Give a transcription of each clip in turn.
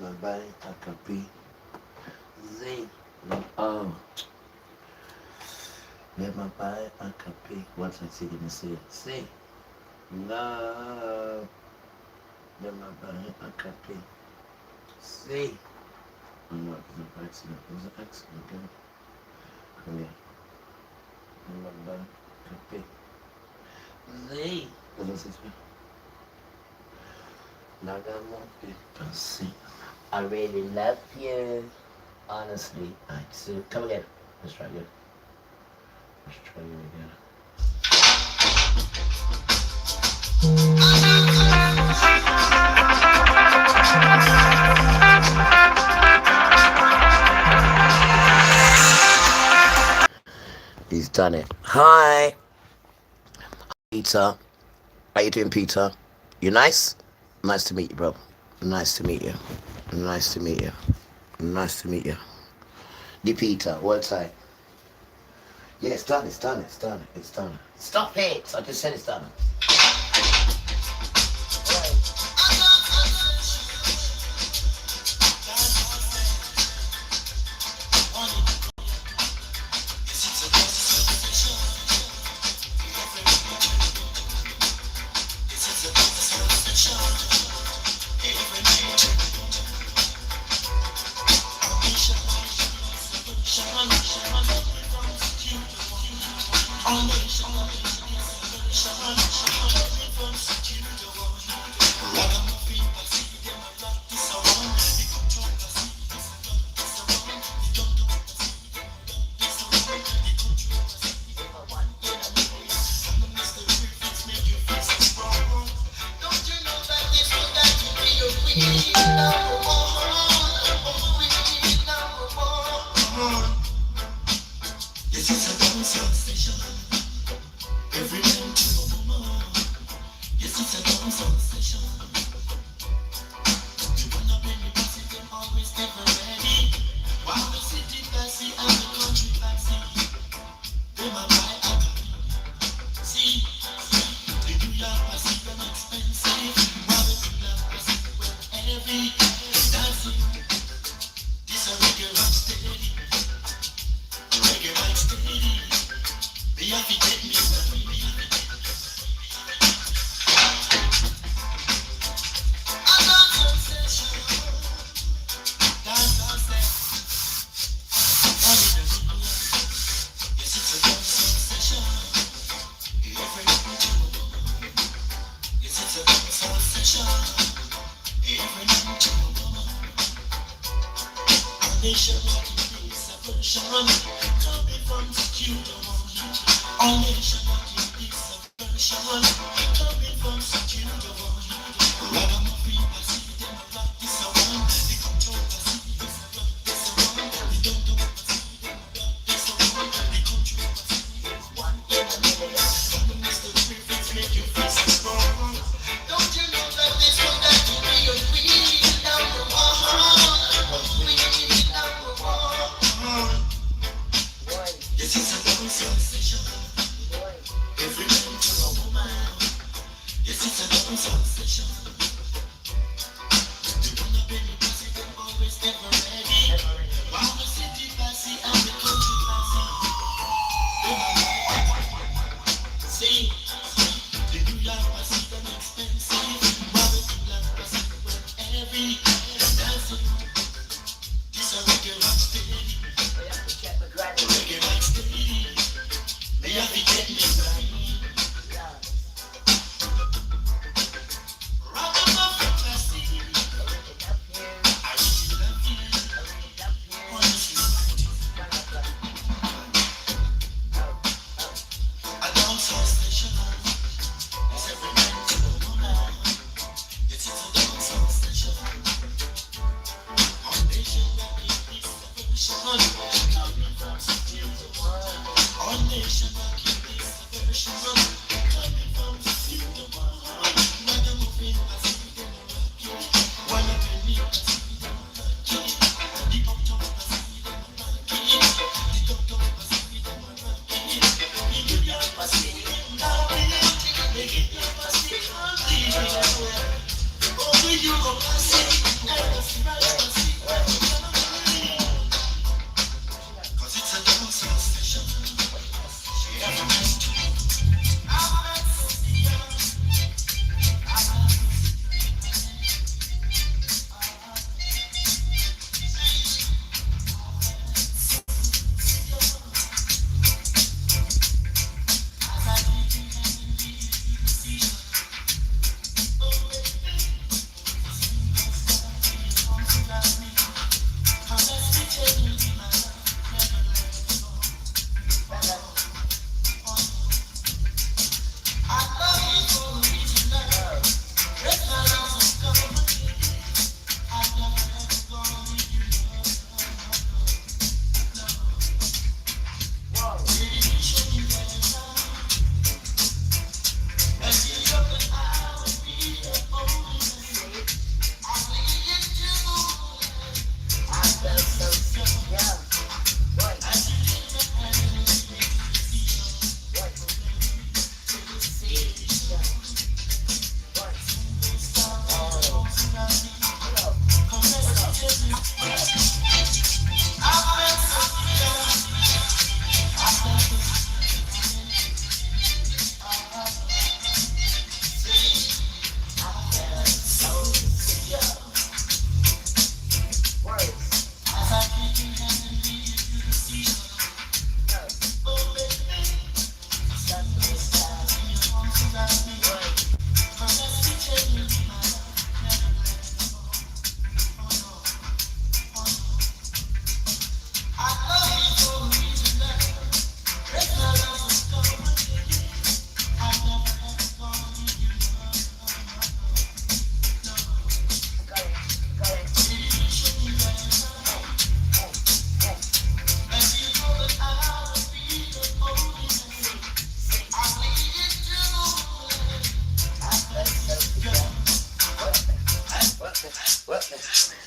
Mabay akapi Z. Oh, Mabay akapi. What's I say? Let me say it. Say love. Mabay akapi. Say. Oh no, it was an accident. It was an accident. Okay. Come here. Mabay akapi. Z. What does it say? Nagamo Pipasi. I really love you. Honestly, I do. Come again. Let's try again. Let's try it again. He's done it. Hi, Peter. How you doing, Peter? You nice? Nice to meet you, bro. Nice to meet you. Nice to meet you. Nice to meet you. The Peter, what time? Yeah, it's done, it's done, it's done, it's done. Stop it! I just said it's done.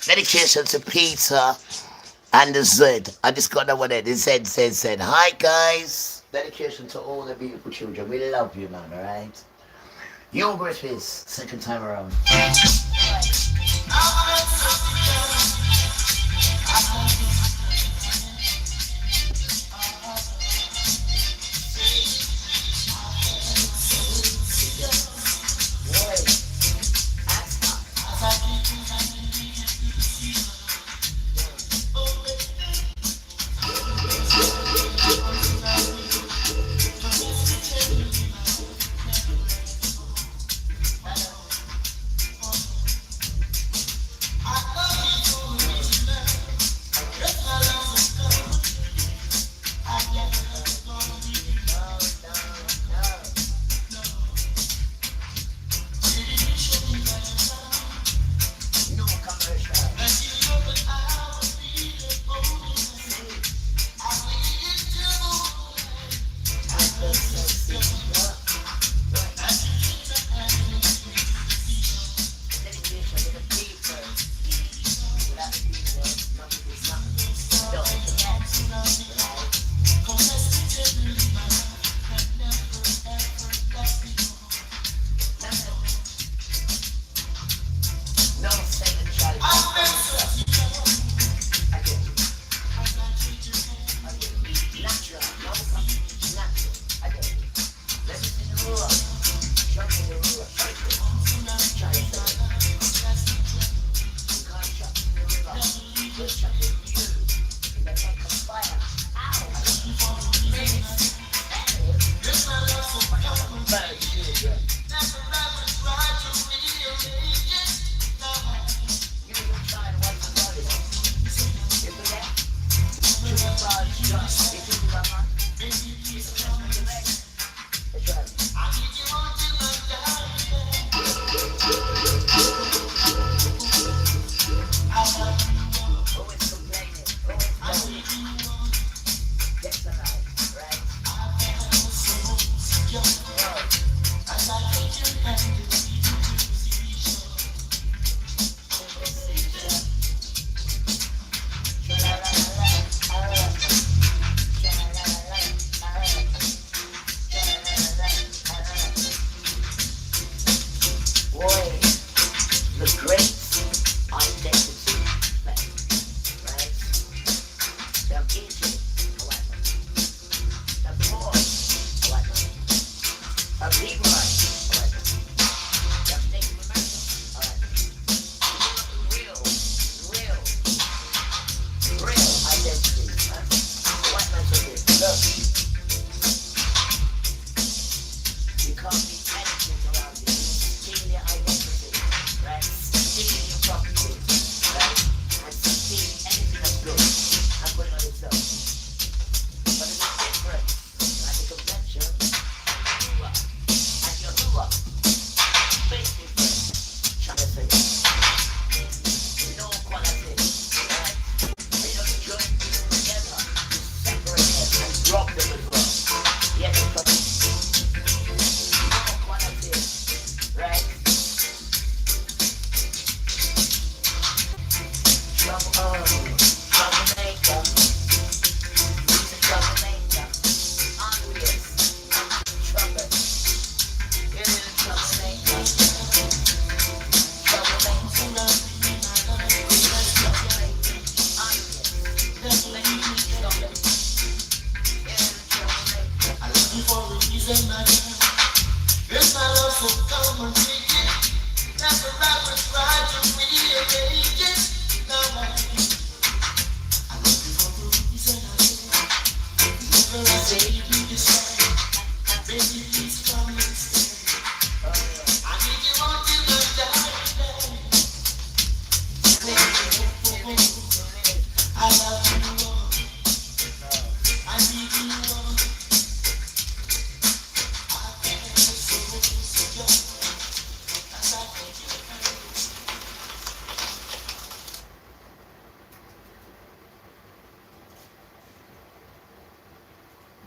Dedication to Peter and the Z. I just got that one there. The Z. Hi, guys. Dedication to all the beautiful children. We love you, man, alright? Your Griffiths, second time around.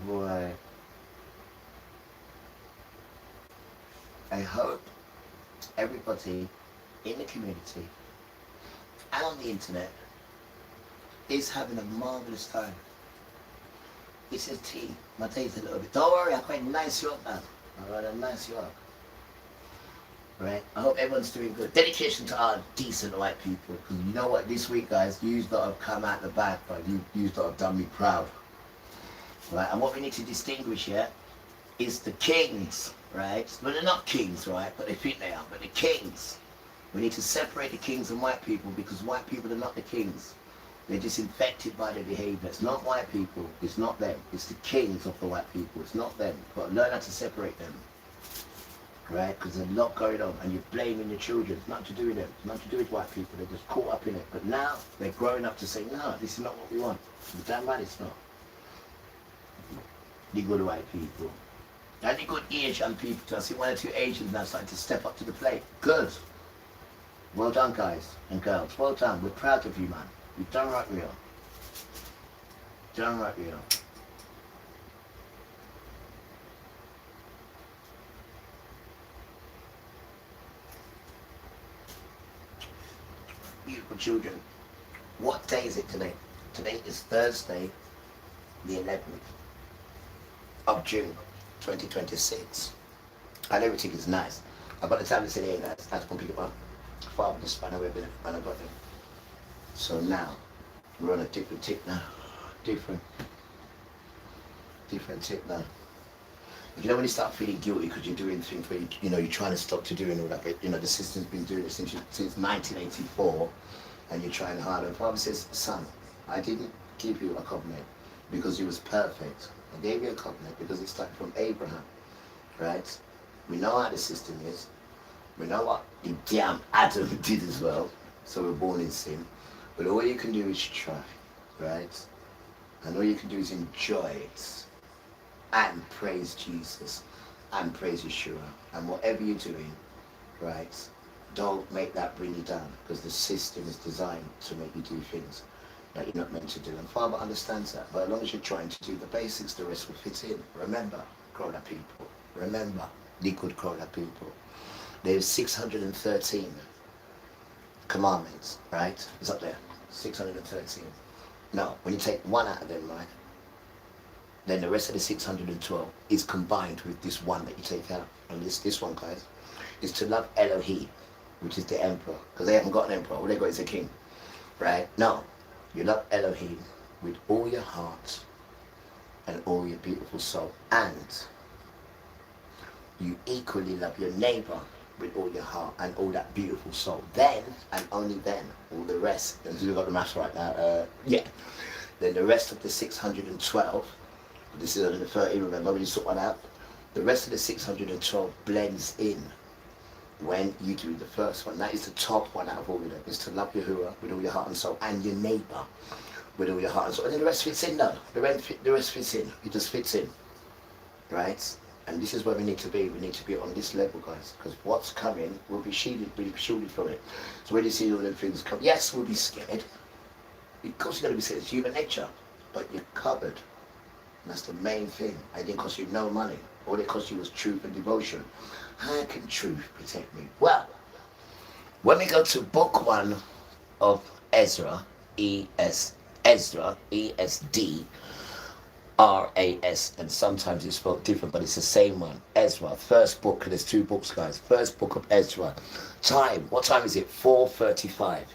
Boy, I hope everybody in the community and on the internet is having a marvelous time. He says, T, my day's a little bit. Don't worry, I'm quite nice you up, man. Alright, I'll nice you up. Right? I hope everyone's doing good. Dedication to our decent white people. Because you know what, this week, guys, you lot have come out the back, but you lot have done me proud. Right? And what we need to distinguish here is the kings, right? Well, they're not kings, right? But they think they are. But the kings. We need to separate the kings and white people, because white people are not the kings. They're just infected by their behavior. It's not white people. It's not them. It's the kings of the white people. It's not them. You've got to learn how to separate them. Right? Because there's a lot going on, and you're blaming the children. It's not to do with them. It's not to do with white people. They're just caught up in it. But now they're growing up to say, no, this is not what we want. Damn right it's not. The good white people. And the good Asian people too. I see one or two Asians now starting to step up to the plate. Good. Well done, guys and girls. Well done. We're proud of you, man. You've done right real. Done right real. Beautiful children. What day is it today? Today is Thursday, the 11th of June, 2026. And everything is nice. And by the time it's in here, guys, that's going to be one. Father, the span away, and I got them. So now, we're on a different tip now. Different tip now. You know when you start feeling guilty because you're doing things where you're trying to stop to doing all that, but the system's been doing it since 1984, and you're trying harder. And Father says, son, I didn't give you a covenant because you was perfect. I gave you a covenant because it started from Abraham, right? We know how the system is. We know what the damn Adam did as well. So we're born in sin. But all you can do is try, right? And all you can do is enjoy it. And praise Jesus. And praise Yeshua. And whatever you're doing, right? Don't make that bring you down. Because the system is designed to make you do things that you're not meant to do. And Father understands that. But as long as you're trying to do the basics, the rest will fit in. Remember, Krola people. Remember, liquid Krola people. There's 613 commandments, right? It's up there. 613. Now, when you take one out of them, right, then the rest of the 612 is combined with this one that you take out. And this one, guys, is to love Elohim, which is the emperor. Because they haven't got an emperor. All they got is a king, right? No, you love Elohim with all your heart and all your beautiful soul. And you equally love your neighbor with all your heart and all that beautiful soul. Then, and only then, all the rest, and we've got the maths right now, then the rest of the 612, this is under the 30, remember when you sort one out, the rest of the 612 blends in when you do the first one. That is the top one out of all of them, is to love Yahuwah with all your heart and soul, and your neighbor with all your heart and soul. And then the rest fits in, though. The rest fits in. It just fits in, right? And this is where we need to be. We need to be on this level, guys, because what's coming will be shielded from it. So when you see all them things come, yes, we'll be scared. Of course you're going to be scared. It's human nature. But you're covered. And that's the main thing. It didn't cost you no money. All it cost you was truth and devotion. How can truth protect me? Well, when we go to book 1 of Ezra, Ezra, E-S-D, R-A-S, and sometimes it's spelled different, but it's the same one. Ezra, first book. There's 2 books, guys. First book of Ezra. Time. What time is it? 4:35.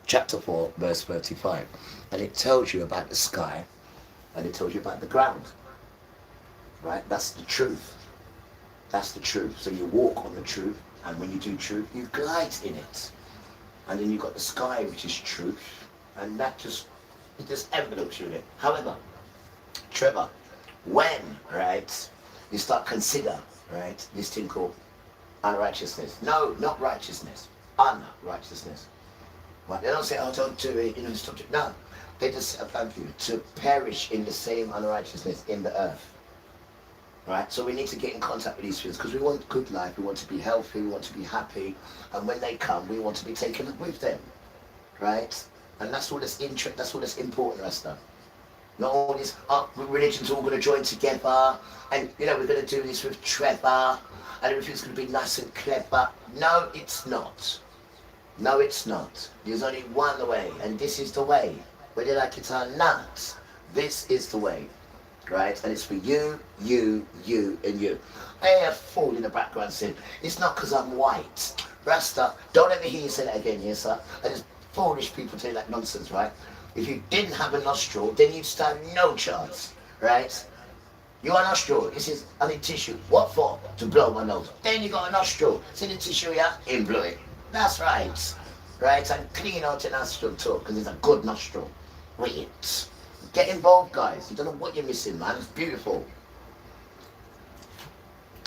Chapter 4, verse 35. And it tells you about the sky, and it tells you about the ground. Right? That's the truth. That's the truth. So you walk on the truth, and when you do truth, you glide in it. And then you've got the sky, which is truth, and it just envelopes you in it. However, Trevor, when, right, you start consider, right, this thing called unrighteousness. No, not righteousness. Unrighteousness. Right? They don't say, oh, don't do it, stop it. No. They just set a plan for you to perish in the same unrighteousness in the earth. Right? So we need to get in contact with these things because we want good life, we want to be healthy, we want to be happy, and when they come, we want to be taken up with them. Right? And that's all that's important, Rasta. Not all this, religion's all going to join together, and we're going to do this with Trevor, and everything's going to be nice and clever. No, it's not. No, it's not. There's only one way, and this is the way. Whether you like it or not, this is the way. Right? And it's for you, you, and you. I hear a fool in the background saying, it's not because I'm white. Rasta, don't ever hear you say that again, yes, sir? And it's foolish people say that nonsense, right? If you didn't have a nostril, then you'd stand no chance, right? You got a nostril. This is I need tissue. What for? To blow my nose. Then you got a nostril. See the tissue here? In blow it. That's right. Right? And clean out your nostril too, because it's a good nostril. Wait. Get involved, guys. You don't know what you're missing, man. It's beautiful.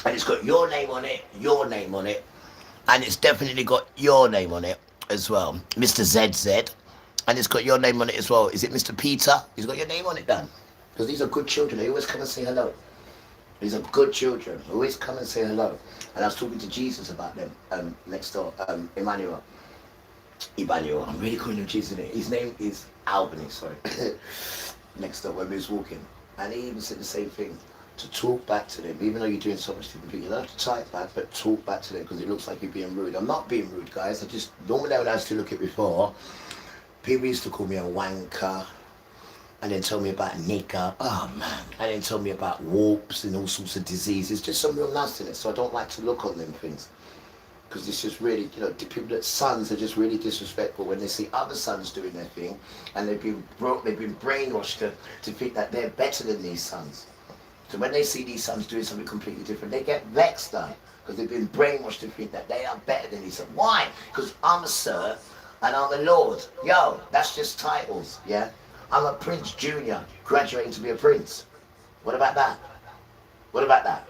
And it's got your name on it, your name on it, and it's definitely got your name on it as well. Mr. ZZ. And it's got your name on it as well. Is it Mr. Peter? He's got your name on it, Dan. Because these are good children. They always come and say hello. These are good children. Always come and say hello. And I was talking to Jesus about them next door. Emmanuel. I'm really calling him Jesus. His name is Albany, sorry. Next door when we was walking. And he even said the same thing. To talk back to them, even though you're doing so much different people, you don't have to type back, but talk back to them because it looks like you're being rude. I'm not being rude, guys. I just, normally when I used to look at before, people used to call me a wanker, and then tell me about nigger, oh man, and then tell me about warps and all sorts of diseases, just some real nastiness. So I don't like to look on them things, because it's just really, the people that sons are just really disrespectful when they see other sons doing their thing, and they've been brainwashed to think that they're better than these sons. So when they see these sons doing something completely different, they get vexed now, because they've been brainwashed to think that they are better than these sons. Why? Because I'm a sir, and I'm a lord. Yo, that's just titles, yeah? I'm a Prince Junior, graduating to be a prince. What about that? What about that?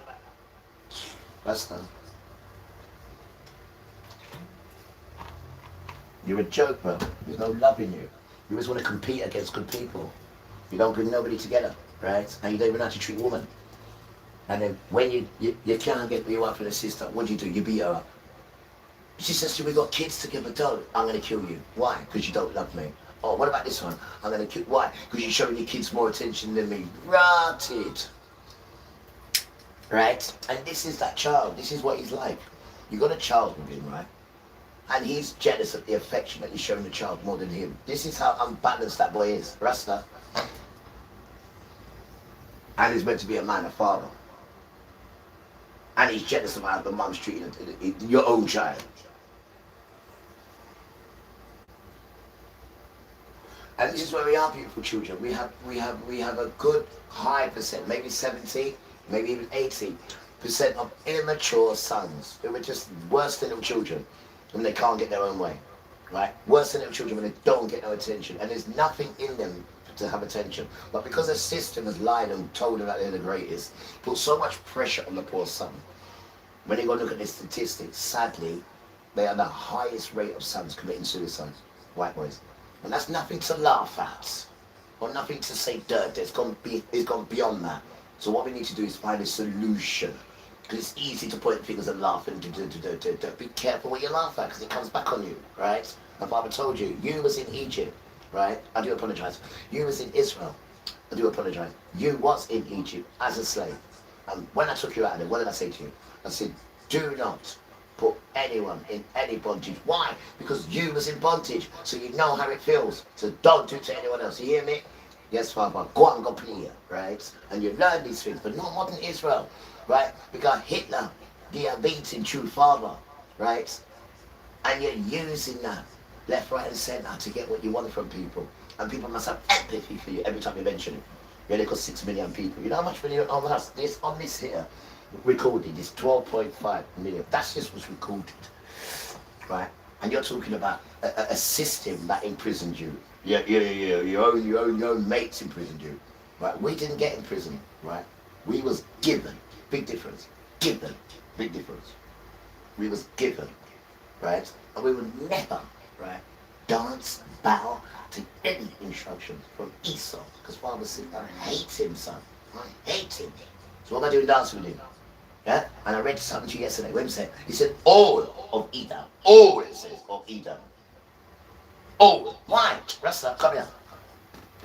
That's done. You're a joke, bro. There's no love in you. You always want to compete against good people. You don't bring nobody together, right? And you don't even know how to treat women. And then when you can't get your wife and a sister, what do? You beat her up. She says to me, we got kids together, don't. I'm going to kill you. Why? Because you don't love me. Oh, what about this one? I'm going to kill. Why? Because you're showing your kids more attention than me. Rotted. Right? And this is that child. This is what he's like. You got a child with him, right? And he's jealous of the affection that you're showing the child more than him. This is how unbalanced that boy is. Rasta. And he's meant to be a man, a father. And he's jealous of how the mum's treating your own child. And this is where we are, beautiful children. We have a good high percent, maybe 70, maybe even 80% of immature sons who are just worse than little children when they can't get their own way, right? Worse than little children when they don't get no attention, and there's nothing in them to have attention. But because the system has lied and told them that they're the greatest, put so much pressure on the poor son. When you go look at the statistics, sadly, they are the highest rate of sons committing suicide, white boys. And that's nothing to laugh at, or nothing to say dirt. It's gone beyond that. So what we need to do is find a solution. Because it's easy to point fingers and laugh and be careful what you laugh at, because it comes back on you, right? My father told you, you was in Egypt, right? I do apologize. You was in Israel. I do apologize. You was in Egypt as a slave. And when I took you out of there, what did I say to you? I said, do not put anyone in any bondage. Why? Because you was in bondage, so you know how it feels. So don't do it to anyone else. You hear me? Yes, Father. Go and go play, right? And you learn these things, but not modern Israel, right? Because Hitler, they are beating true father, right? And you're using that left, right, and centre to get what you want from people. And people must have empathy for you every time you mention it. You only got 6 million people. You know how much money on us? This on this here recorded is 12.5 million. That's just what's recorded, right? And you're talking about a system that imprisoned you. Your own mates imprisoned you, right? We didn't get imprisoned, right? We was given. Big difference. Given. Big difference. We was given, right? And we would never, right, dance, bow to any instructions from Esau. Because Father said, I hate him, son. I hate him. So what am I doing dancing with him? Yeah? And I read something to you yesterday. What he said? He said, all of Edom. All, it says, of Edom. All. Why? Rasta, come here.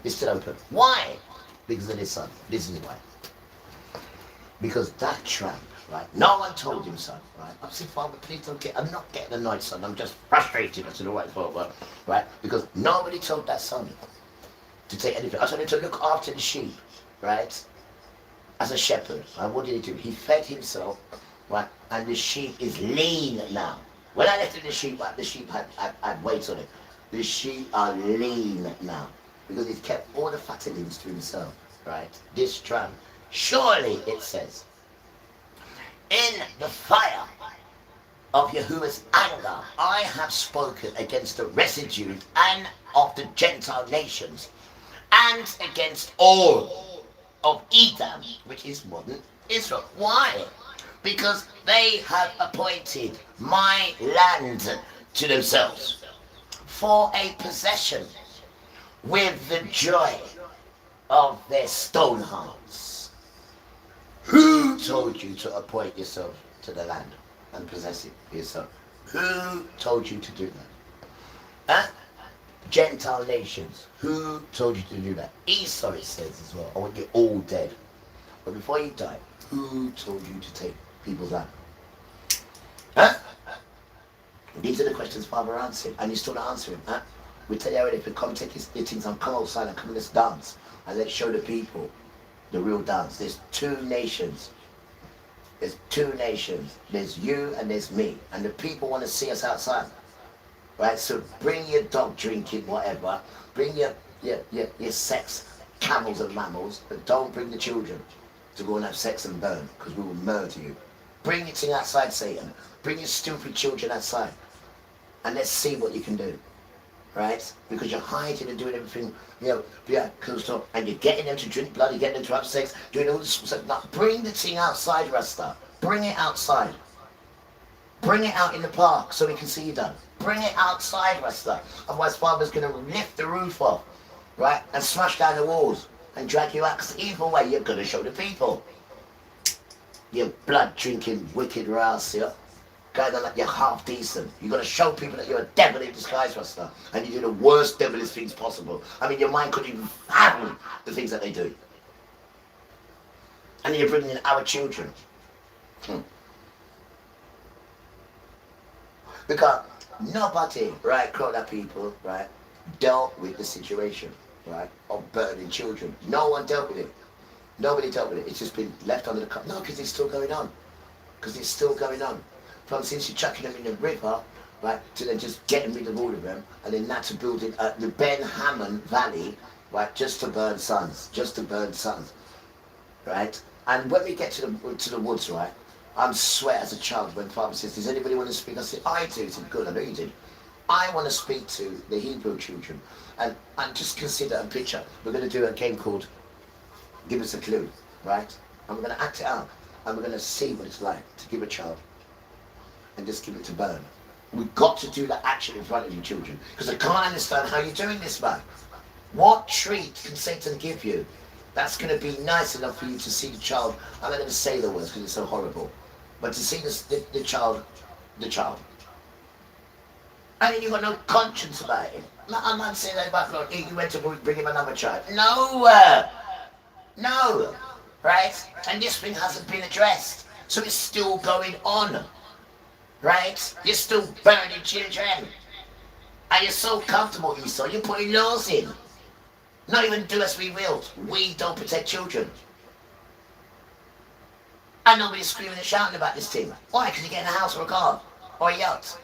It's still open. Why? Because of this son. This is why. Because that tramp Right? No one told him so. Right? I said, Father, please don't get. I'm not getting annoyed, son. I'm just frustrated. I said, all right, Father. Right? Because nobody told that son to take anything. I told him to look after the sheep. Right? As a shepherd. And what did he do? He fed himself. Right? And the sheep is lean now. When I left the sheep, the sheep had weight on it. The sheep are lean now because he's kept all the fattings to himself. Right? This drum. Surely, it says, in the fire of Yahuwah's anger, I have spoken against the residues and of the Gentile nations, and against all of Edom, which is modern Israel. Why? Because they have appointed my land to themselves for a possession with the joy of their stone hearts. Who told you to appoint yourself to the land and possess it yourself? Who told you to do that? Huh? Gentile nations. Who told you to do that? Esau, it says as well. I want you all dead. But before you die, who told you to take people's land? Huh? These are the questions Father answered, and you still not answering. Huh? We tell you already, if you come take your things and come outside and come in this dance, and let's show the people the real dance. There's two nations. There's two nations. There's you and there's me. And the people want to see us outside. Right? So bring your dog drinking, whatever. Bring your sex, camels and mammals, but don't bring the children to go and have sex and burn, because we will murder you. Bring your thing outside, Satan. Bring your stupid children outside. And let's see what you can do. Right? Because you're hiding and doing everything, and you're getting them to drink blood, you're getting them to have sex, doing all this stuff. Now, bring the thing outside, Rasta. Bring it outside. Bring it out in the park so we can see you done. Bring it outside, Rasta. Otherwise, Father's going to lift the roof off, right? And smash down the walls and drag you out. Because either way, you're going to show the people. You blood-drinking, wicked rascal. Going on like you're half decent. You've got to show people that you're a devil in disguise, Rasta. And you do the worst devilish things possible. I mean, your mind couldn't even fathom the things that they do. And then you're bringing in our children. Because nobody, right, Crowder people, right, dealt with the situation, right, of burning children. No one dealt with it. Nobody dealt with it. It's just been left under the cup. No, because it's still going on. Because it's still going on. From since you're chucking them in the river, right, to then just getting rid of all of them, and then now to building the Ben Hammon Valley, right, just to burn sons, right? And when we get to the woods, right, I'm sweat as a child when Father says, does anybody want to speak? I said, I do. He said, good, I know you did. I want to speak to the Hebrew children. And just consider a picture. We're going to do a game called Give Us a Clue, right? And we're going to act it out. And we're going to see what it's like to give a child and just give it to burn. We've got to do that action in front of you children. Because I can't understand how you're doing this, man. What treat can Satan give you that's going to be nice enough for you to see the child? I'm not going to say the words because it's so horrible. But to see the child. And then you've got no conscience about it. I'm not saying that about Lord, you went to bring him another child. No. Right? And this thing hasn't been addressed. So it's still going on. Right? You're still burning children. And you're so comfortable, Esau. You're putting laws in. Not even do as we will. We don't protect children. And nobody's screaming and shouting about this thing. Why? Because you get in a house or a car or a yacht.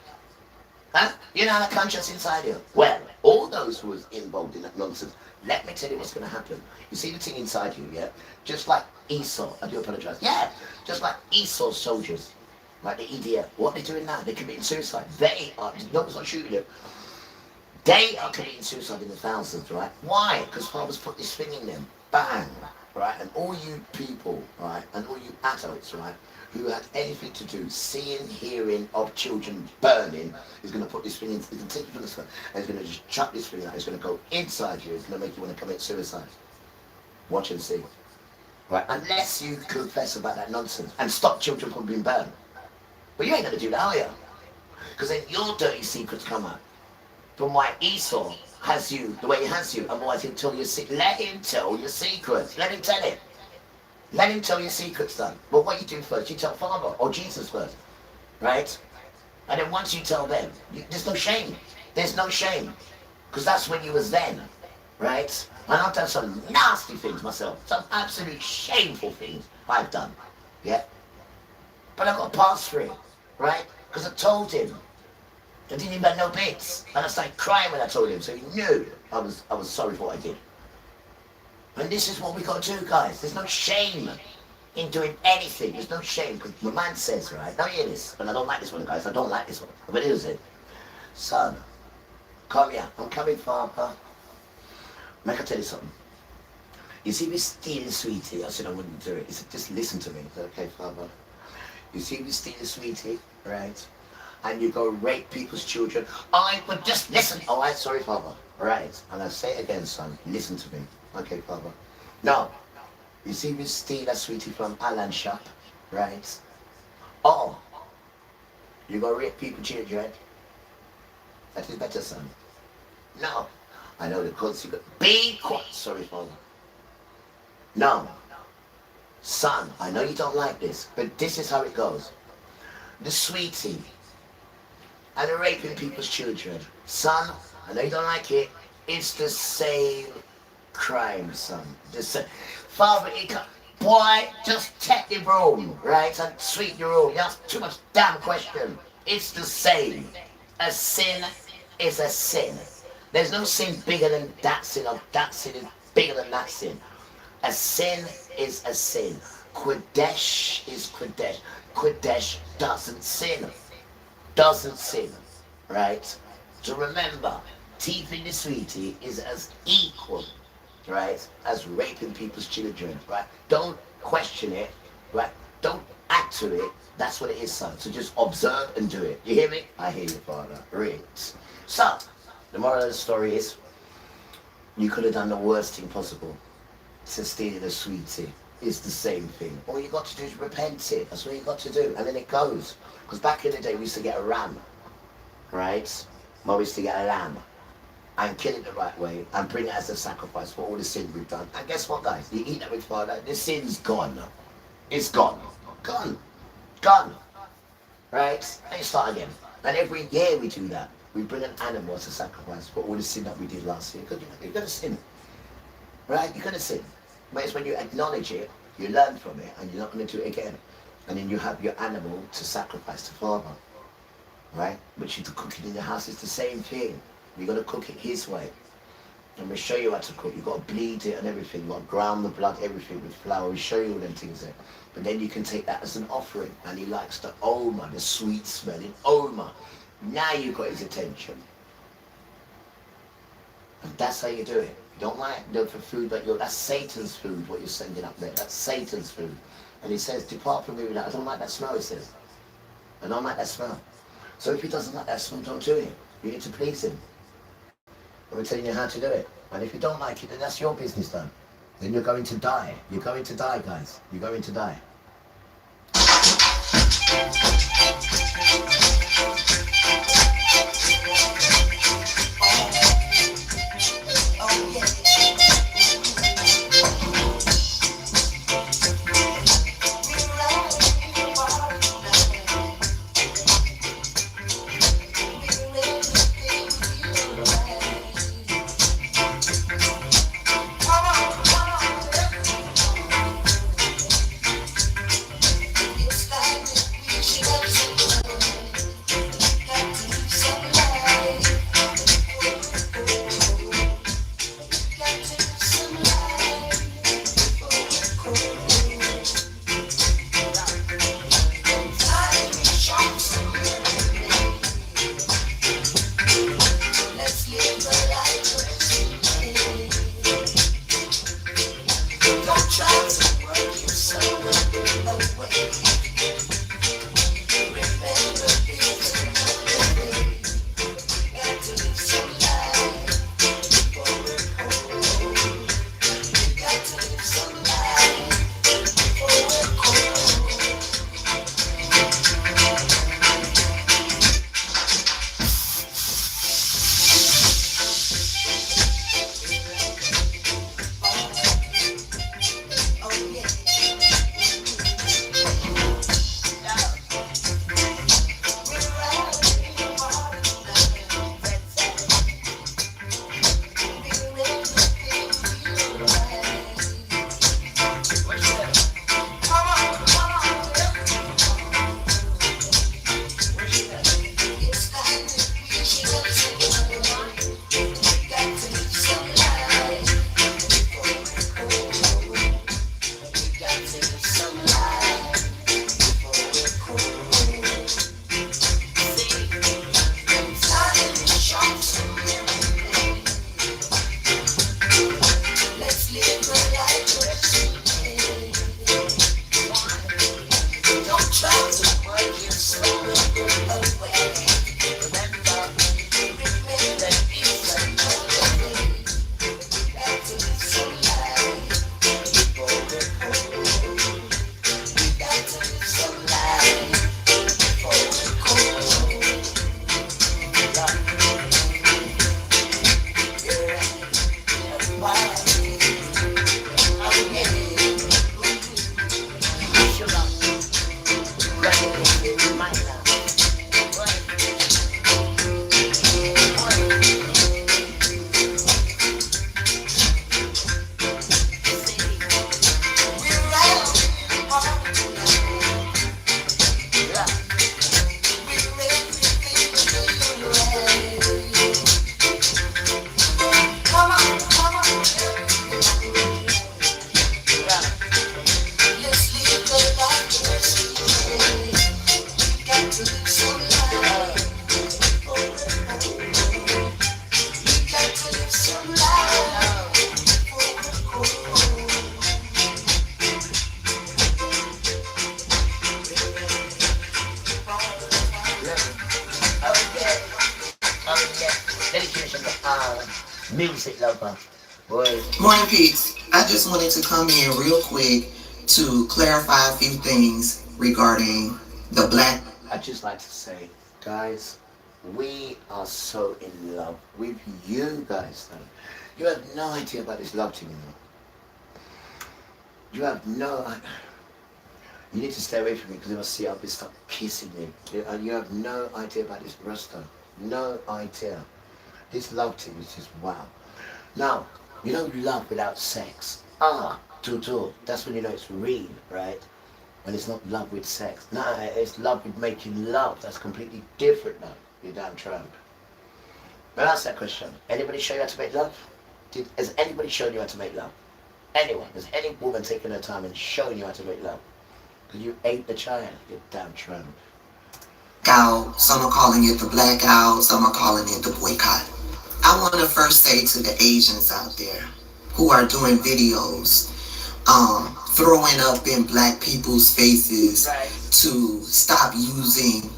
Huh? You know how the conscience inside you. Well, all those who was involved in that nonsense, let me tell you what's going to happen. You see the thing inside you, yeah? Just like Esau, I do apologize. Yeah, just like Esau's soldiers. Like the EDF, what they're doing now, they're committing suicide. They are, no one's not shooting them. They are committing suicide in the thousands, right? Why? Because Father's put this thing in them. Bang, right? And all you people, right? And all you adults, right? Who had anything to do, seeing, hearing of children burning, is going to put this thing in, he's going to take it from this one, and he's going to just chuck this thing out. It's going to go inside you. It's going to make you want to commit suicide. Watch and see. Right? Unless you confess about that nonsense and stop children from being burned. But you ain't going to do that, are you? Because then your dirty secrets come out. From why Esau has you the way he has you. Otherwise he'll tell you, let him tell your secrets. Let him tell it. Let him tell your secrets, son. But what you do first, you tell Father or Jesus first, right? And then once you tell them, there's no shame. There's no shame. Because that's when you was then, right? And I've done some nasty things myself. Some absolute shameful things I've done. Yeah? But I got past through it, right? Because I told him. I didn't even have no bits. And I started crying when I told him. So he knew I was sorry for what I did. And this is what we got to do, guys. There's no shame in doing anything. There's no shame. Because my man says, right? Now hear this. And I don't like this one, guys. I don't like this one. But here's it. Son, come here. I'm coming, Father. Make I tell you something. You see me stealing sweetie? I said I wouldn't do it. He said, just listen to me. I said, okay, Father. You see me stealing sweetie, right? And you go rape people's children. I would just listen. All right, sorry, Father. Right. And I say it again, son. Listen to me. Okay, Father. Now, you see me steal a sweetie from Alan's shop, right? Oh, you go rape people's children. That is better, son. No. I know the consequence. Be quiet. Sorry, Father. No. Son, I know you don't like this, but this is how it goes. The sweetie and the raping people's children. Son, I know you don't like it. It's the same crime, son. The same. Father, it can't. Boy, just take the room, right? And sweep your room. You ask too much damn question. It's the same. A sin is a sin. There's no sin bigger than that sin, or that sin is bigger than that sin. A sin is a sin. Kodesh is Kodesh. Kodesh doesn't sin. Doesn't sin. Right? So remember, teething the sweetie is as equal, right, as raping people's children. Right? Don't question it. Right? Don't add to it. That's what it is, son. So just observe and do it. You hear me? I hear you, Father. Right. So, the moral of the story is, you could have done the worst thing possible. To steal a sweetie. It's the same thing. All you got to do is repent it. That's what you got to do. And then it goes. Because back in the day we used to get a ram. Right? Mom used to get a lamb. And kill it the right way. And bring it as a sacrifice for all the sin we've done. And guess what, guys? You eat that with Father, the sin's gone. It's gone. Gone. Gone. Right? And you start again. And every year we do that. We bring an animal as a sacrifice for all the sin that we did last year. Because you're going to sin. Right? You're going to sin. But it's when you acknowledge it, you learn from it, and you're not going to do it again. And then you have your animal to sacrifice to Father. Right? But you to cook it in your house, it's the same thing. You've got to cook it His way. And we show you how to cook. You've got to bleed it and everything. You've got to ground the blood, everything with flour. We show you all them things there. But then you can take that as an offering. And He likes the aroma, the sweet smelling aroma. Now you've got His attention. And that's how you do it. You don't like for food, but that's Satan's food, what you're sending up there. That's Satan's food. And He says, depart from me with that. I don't like that smell, He says. I don't like that smell. So if He doesn't like that smell, don't do it. You need to please Him. And we're telling you how to do it. And if you don't like it, then that's your business, then. Then you're going to die. You're going to die, guys. You're going to die. Music lover. Boy. Morning, Pete's. I just wanted to come in real quick to clarify a few things regarding the black. I'd just like to say, guys, we are so in love with you guys. Though. You have no idea about this love thing, you know. You have no. You need to stay away from me because if I see I'll be start kissing you. You have no idea about this Rasta. No idea. This love thing is just wow. Now, you know love without sex. Do. That's when you know it's real, right? When it's not love with sex. No, it's love with making love. That's completely different now. You damn tramp. But ask that question. Anybody show you how to make love? Has anybody shown you how to make love? Anyone? Has any woman taken her time and shown you how to make love? Because you ate the child, you damn tramp. Out, some are calling it the blackout, some are calling it the boycott. I want to first say to the Asians out there who are doing videos, throwing up in black people's faces to stop using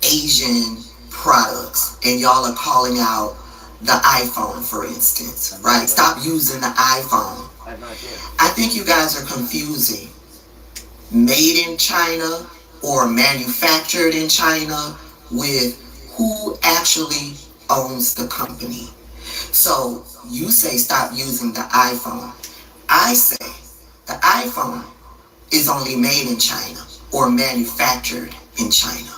Asian products, and y'all are calling out the iPhone, for instance, right? Stop using the iPhone. I think you guys are confusing made in China or manufactured in China with who actually owns the company. So you say stop using the iPhone. I say the iPhone is only made in China or manufactured in China.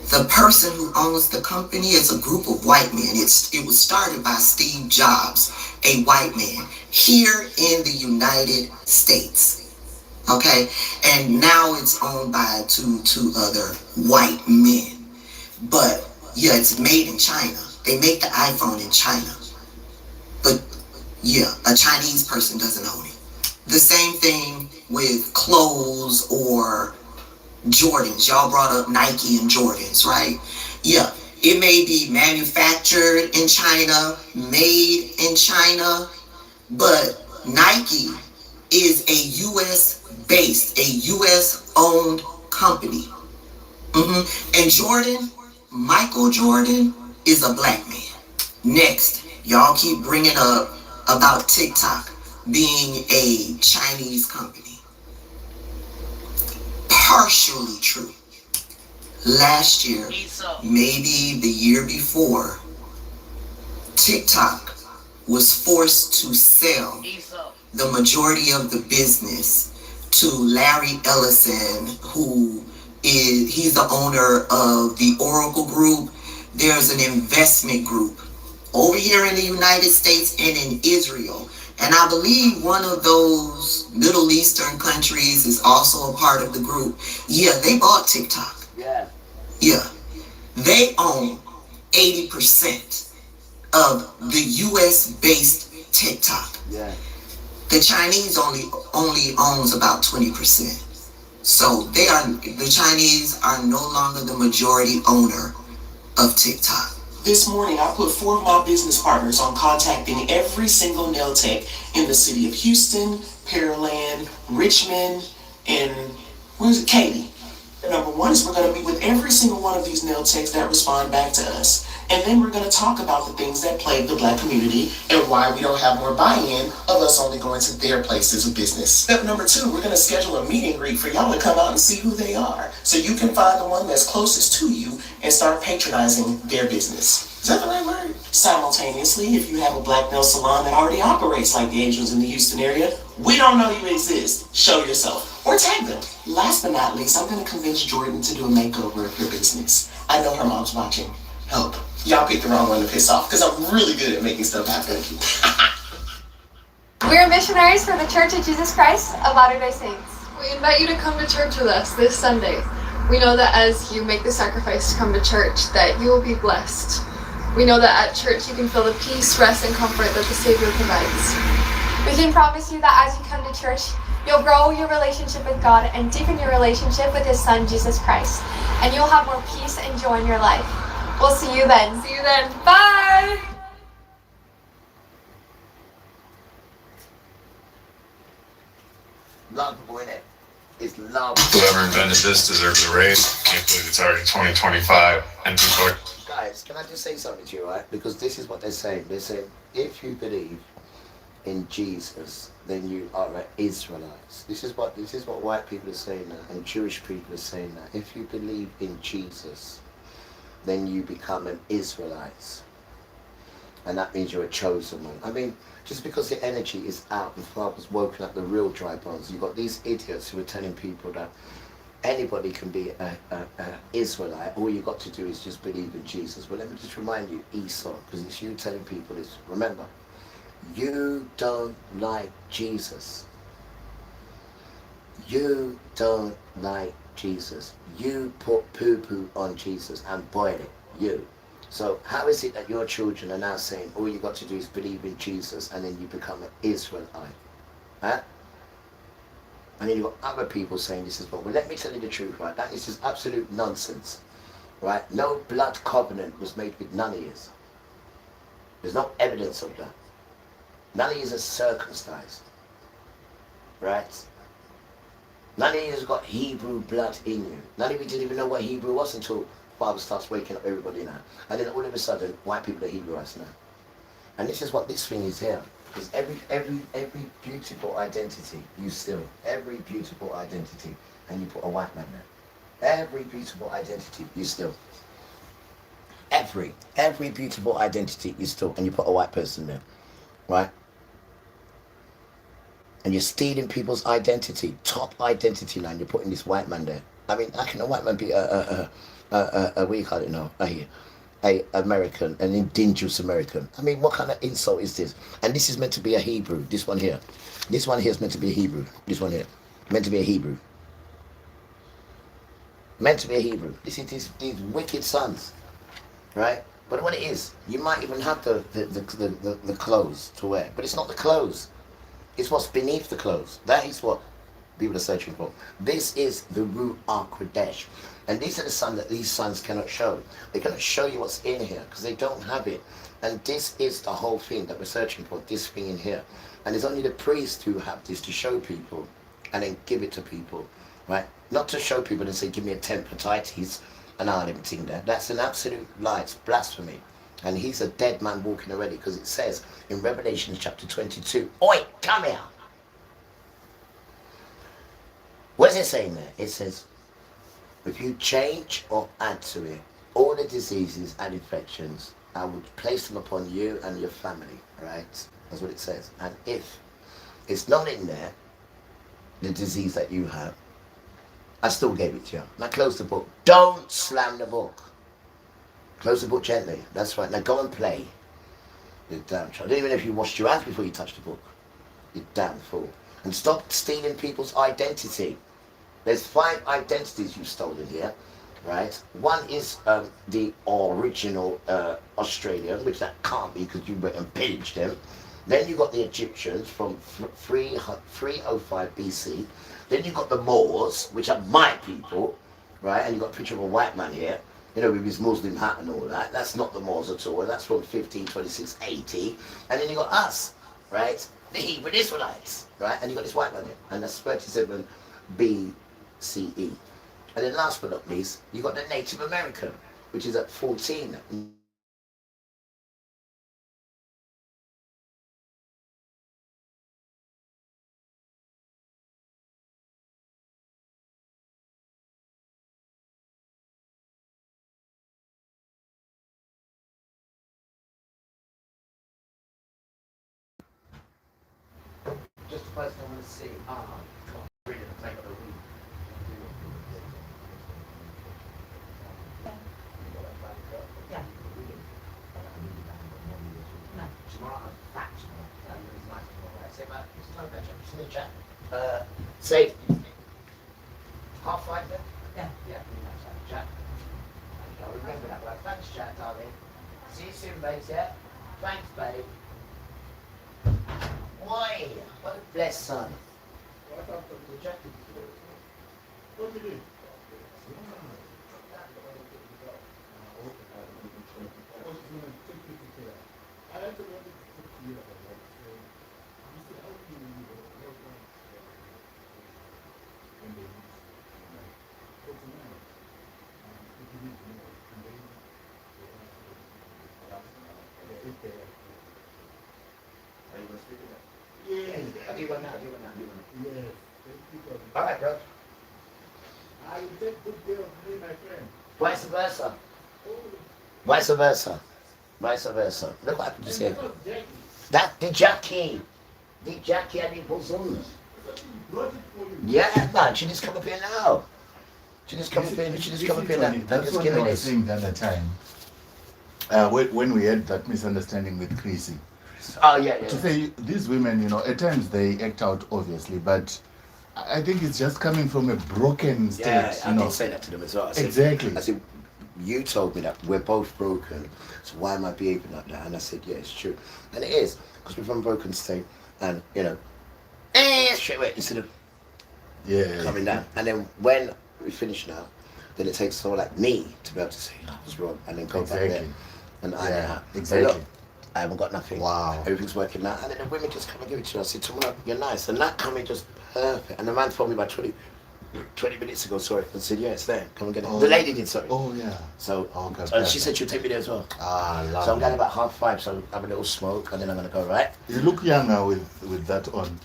The person who owns the company is a group of white men. It was started by Steve Jobs, a white man, here in the United States. Okay, and now it's owned by two other white men. But yeah, it's made in China. They make the iPhone in China. But yeah, a Chinese person doesn't own it. The same thing with clothes or Jordans. Y'all brought up Nike and Jordans, right? Yeah, it may be manufactured in China, made in China, but Nike is a U.S. based, a U.S. owned company. And Jordan, Michael Jordan, is a black man. Next, y'all keep bringing up about TikTok being a Chinese company. Partially true. Last year, maybe the year before, TikTok was forced to sell the majority of the business to Larry Ellison, he's the owner of the Oracle Group. There's an investment group over here in the United States and in Israel. And I believe one of those Middle Eastern countries is also a part of the group. Yeah, they bought TikTok. Yeah. They own 80% of the US based TikTok. The Chinese only owns about 20%. So the Chinese are no longer the majority owner of TikTok. This morning, I put 4 of my business partners on contacting every single nail tech in the city of Houston, Pearland, Richmond, and Katy. Number 1 is we're going to meet with every single one of these nail techs that respond back to us. And then we're going to talk about the things that plague the black community and why we don't have more buy-in of us only going to their places of business. Step number 2, we're going to schedule a meet and greet for y'all to come out and see who they are. So you can find the one that's closest to you and start patronizing their business. Is that the right word? Simultaneously, if you have a black nail salon that already operates like the Asians in the Houston area, we don't know you exist. Show yourself. Or tag them. Last but not least, I'm going to convince Jordan to do a makeover of your business. I know her mom's watching. Help. Y'all picked the wrong one to piss off because I'm really good at making stuff happen. We're missionaries for the Church of Jesus Christ of Latter-day Saints. We invite you to come to church with us this Sunday. We know that as you make the sacrifice to come to church, that you will be blessed. We know that at church you can feel the peace, rest, and comfort that the Savior provides. We can promise you that as you come to church, you'll grow your relationship with God and deepen your relationship with His Son, Jesus Christ. And you'll have more peace and joy in your life. We'll see you then. See you then. Bye! Love, boy, that is love. Whoever invented this deserves a raise. Can't believe it's already 2025 and people are... Guys, Israelites, can I just say something to you, right? Because this is what they're saying. They're saying, if you believe in Jesus, then you are an Israelites. This is what white people are saying now, and Jewish people are saying that. If you believe in Jesus, then you become an Israelite. And that means you're a chosen one. I mean, just because the energy is out and Father's woken up the real dry bones, you've got these idiots who are telling people that anybody can be a Israelite. All you got to do is just believe in Jesus. Well, let me just remind you, Esau, because it's you telling people this. Remember, you don't like Jesus. You don't like Jesus. You put poo-poo on Jesus and boil it. You. So how is it that your children are now saying all you got to do is believe in Jesus and then you become an Israelite? Huh? And then you've got other people saying this as well. Well, let me tell you the truth, right? That is just absolute nonsense, right? No blood covenant was made with none of you. There's no evidence of that. None of you are circumcised, right? None of you has got Hebrew blood in you. None of you didn't even know what Hebrew was until the Bible starts waking up everybody now. And then all of a sudden, white people are Hebrewites now. And this is what this thing is here. Because every beautiful identity you steal. Every beautiful identity. And you put a white man there. Every beautiful identity you steal. Every beautiful identity you steal. And you put a white person there. Right? And you're stealing people's identity. Top identity line. You're putting this white man there. I mean, how can a white man be what do you call it now? A American, an indigenous American. I mean, what kind of insult is this? And this is meant to be a Hebrew. This one here. This one here is meant to be a Hebrew. This one here. Meant to be a Hebrew. Meant to be a Hebrew. This is these wicked sons. Right? But what it is, you might even have the clothes to wear. But it's not the clothes. It's what's beneath the clothes. That is what people are searching for. This is the Ruach Kodesh. And these are the sons that these sons cannot show. They cannot show you what's in here because they don't have it. And this is the whole thing that we're searching for, this thing in here. And it's only the priests who have this to show people and then give it to people, right? Not to show people and say, give me a tempatitis and all them thing there. That's an absolute lie. It's blasphemy. And he's a dead man walking already because it says in Revelation chapter 22, oi, come here. What is it saying there? It says, if you change or add to it all the diseases and infections, I would place them upon you and your family, right? That's what it says. And if it's not in there, the disease that you have, I still gave it to you. Now close the book. Don't slam the book. Close the book gently. That's right. Now go and play. You damn child. I don't even know if you washed your hands before you touched the book. You damn fool. And stop stealing people's identity. There's 5 identities you've stolen here, right? One is the original Australian, which that can't be because you went and pillaged them. Then you got the Egyptians from 305 BC. Then you got the Moors, which are my people, right? And you got a picture of a white man here, you know, with his Muslim hat and all that. That's not the Moors at all. That's from 1526 AD. And then you got us, right? The Hebrew Israelites, right? And you got this white man here. And that's 37 BCE. And then last but not least, you got the Native American, which is at 14. Just the person I want to see. God, brilliant. Take it away. Yeah. No. Tomorrow I'm back tomorrow. That was nice tomorrow. Say about it's no better. Just in the chat. Say 5:30 then? Yeah. Yeah. Nice chat. I'll remember that word. Thanks, chat, darling. See you soon, babe. Yeah. Thanks, babe. Boy, what a blessed son. do one now. Yes. All right, bro. I will take good care of me, my friend. Vice versa. Oh, Vice versa. Vice versa. Look what happened to say. and because Jackie, That the Jackie. The Jackie and the bosom. brought it for you. Yeah, man. She just come up here now. She just come up here. She just come up here now. And That's just what give I me was this. saying the other time. When we had that misunderstanding with Chrissy. Oh yeah, To yeah. say these women, at times they act out obviously, but I think it's just coming from a broken state, Yeah, I did say that to them as well. I said, Exactly. I said, you told me that we're both broken, so why am I behaving like that? And I said, yeah, it's true. And it is, because we're from a broken state, and, straight away, instead of Yeah. coming down. And then when we finish now, then it takes someone like me to be able to say, I was wrong, and then go back there Exactly. and iron it out. Say, Exactly. look, I haven't got nothing. Wow. Everything's working now. And then the women just come and give it to you. I said, tomorrow, you're nice. And that coming just perfect. And the man told me about 20 minutes ago, sorry. I said, yeah, it's there. Come and get it. Oh. The lady did, sorry. Oh yeah. So, Okay, and she perfect. said she'll take me there as well. Ah, So I'm lovely. going about 5:30, so I have a little smoke, and then I'm going to go, right? You look younger with that on.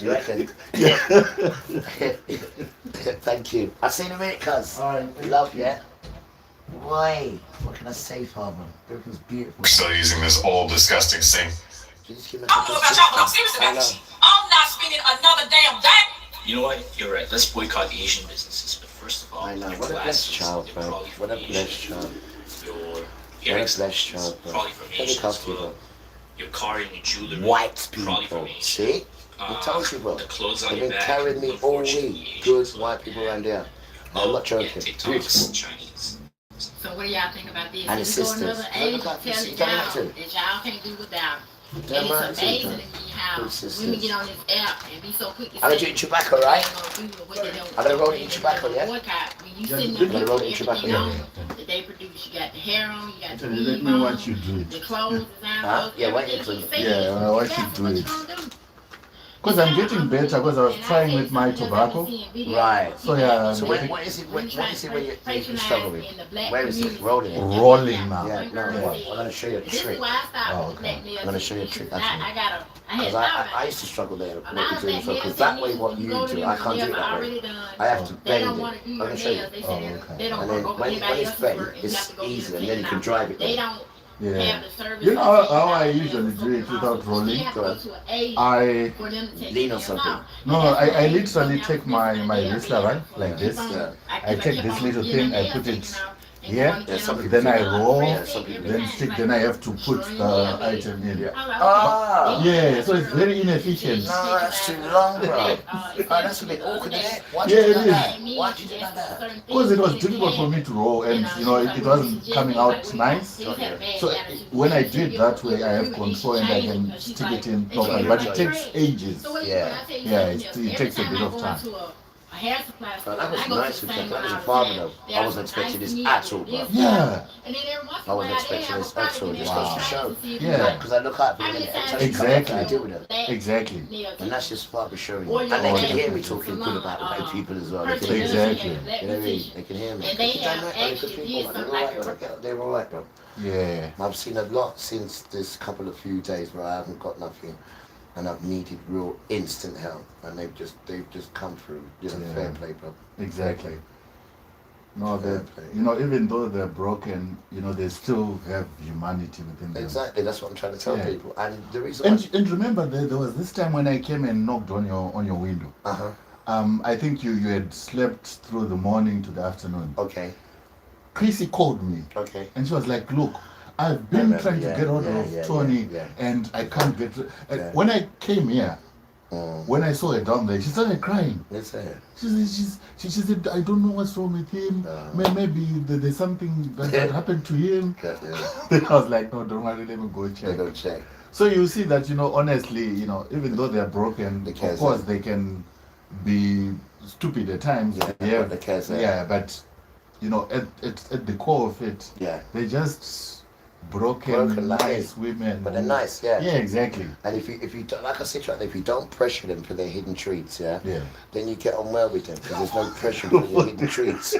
You reckon? Yeah. Thank you. I'll see you in a minute, cuz. All right. Love, yeah? Why? What can I say, Father? Everything's beautiful. Still using this old disgusting sink. Just give me I don't know about y'all, but I'm serious I about know. this. I'm not spending another damn day. You know what? You're right. Let's boycott Asian businesses. But first of all, I know. your What a blessed glasses, child, they're bro. probably What a from blessed Asia. child. Your What a earrings, blessed child, bro. probably from Let me Asia talk as to you, well. bro. Your car and your jewelry, White probably from people. Asia. See? I told you, bro. The clothes on They've your been back, carrying me all unfortunately, week. Asian Good as well. white people around there. I'm Oh, not joking. yeah, TikTok's Beautiful. Chinese. So what do y'all think about this? And If his we go sisters. another Look age, like tell this. it You don't have y'all to. that y'all can't do without. Damn And right, it's amazing sister. to me how Good sisters. women get on this app and be so quick to I'm gonna say do tobacco, right? they ain't gonna do what they don't I'm gonna roll do, it in and tobacco, they yeah? boycott. When you Yeah, sitting I'm there gonna roll it in with tobacco, everything yeah. on that they produce, you got the hair on, you got the Actually, let weave me on, watch you do the it. clothes design, Huh? Yeah, why everything you she do it? said. Yeah, I want you That's to what do you it. gonna do. Because I'm getting better because I was trying with my tobacco. Right. So, yeah, So what is it when you struggle with? Where is it? Rolling it? Rolling now. Yeah, no, Yeah. I'm gonna show you a This is trick. why I stopped Oh, okay. black males. I'm gonna show you a trick, I actually. had thought Because about I it. used to struggle there, A what lot you of doing black so, males because say that way you what you go to do, them I and can't do they're it that way. already done. I have to They bend don't it. want to do I'm your gonna show you. nails. They Oh, say okay. they don't And want then to go when get anybody it's else's bent, work and you have it's to go get easy, it and then you can out. drive it They there. don't Yeah. have the service. You know how I usually do it without rolling? You have to go to an age I for them to take Lean your on nails something. off. no, And that's I why literally they take my wristler, right? Like this. Yeah. I take this little thing, I put it here, Yeah, some people then I do that. roll, Yeah, some people do then that. stick, then I have to put the item in. Ah. Yeah, so it's very inefficient. No, that's too long, bro. Oh, that's a bit awkward, isn't it? Why'd you Yeah, do it like is. that? Why'd you do like that? Because it was difficult for me to roll and it wasn't coming out nice. So when I do it that way, I have control and I can stick it in properly. But it takes ages. Yeah. Yeah, it takes a bit of time. A hair supply store. That was I go nice to with the that. same That was a one father all the though. time. I wasn't expecting this at all, bro. Yeah. And then every once in I a wasn't while, expecting they have this a at all. product Just that goes to they show. try to see if Yeah. you like. Because I look out for them, innit? Every time you come up, Exactly. I deal with them. Exactly. And that's just part of showing you. Or And your they can leg hear me is talking so good long, about white people as well. They person can hear me. Exactly. You know what I mean? They can hear me. And they You don't have know any good actually people, did man. They're something like alright, bro. They're alright, bro. Yeah. I've seen a lot since this couple of few days where I haven't got nothing and I've needed real instant help and they've just come through. You know, Yeah. fair play, bro. Exactly. No, Fair that play. even though they're broken, they still have humanity within them. Exactly, that's what I'm trying to tell Yeah. people. And the reason why And remember, there was this time when I came and knocked on your window. uh-huh. I think you had slept through the morning to the afternoon. Okay, Chrissy called me okay. and she was like, "Look, I've been remember, trying yeah, to get hold yeah, of yeah, Tony yeah. and I can't get." And Yeah. when I came here, Mm. when I saw her down there, she started crying. Let's say it. She said, "I don't know what's wrong with him. Maybe there's something that happened to him." Yeah, yeah. Then I was like, "No, don't worry, let me go They check." go check. So you see that, honestly, even though they're broken, The cares of course are- they can be stupid at times. Yeah, They but the cares are- yeah, but at the core of it, Yeah. they're just broken like nice it. women. But they're who- nice, yeah. Yeah, exactly. And if you don't, like I said, right, if you don't pressure them for their hidden treats, yeah, Yeah. then you get on well with them because there's no pressure for your hidden treats.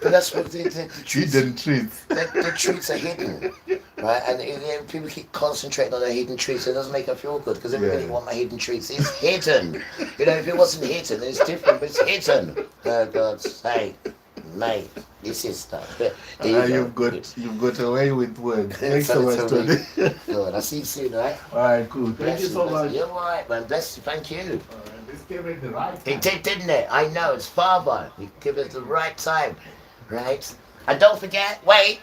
But that's what the treats, Hidden treats. the treats are hidden. Right, and people keep concentrating on their hidden treats. It doesn't make her feel good because everybody Yeah. want my hidden treats. It's hidden. You know, if it wasn't hidden, then it's different. But it's hidden. Oh God's sake, mate, this is stuff. There you You've got away with words. Thanks so Tell much, me. Tony. Good. I'll see you soon, right? All right, cool. Thank Bless you so bless much. You're all right, man. Bless you. Thank you. This came at the right time. It did, didn't it? I know. It's Father. He gave us the right time, right? And don't forget. Wait.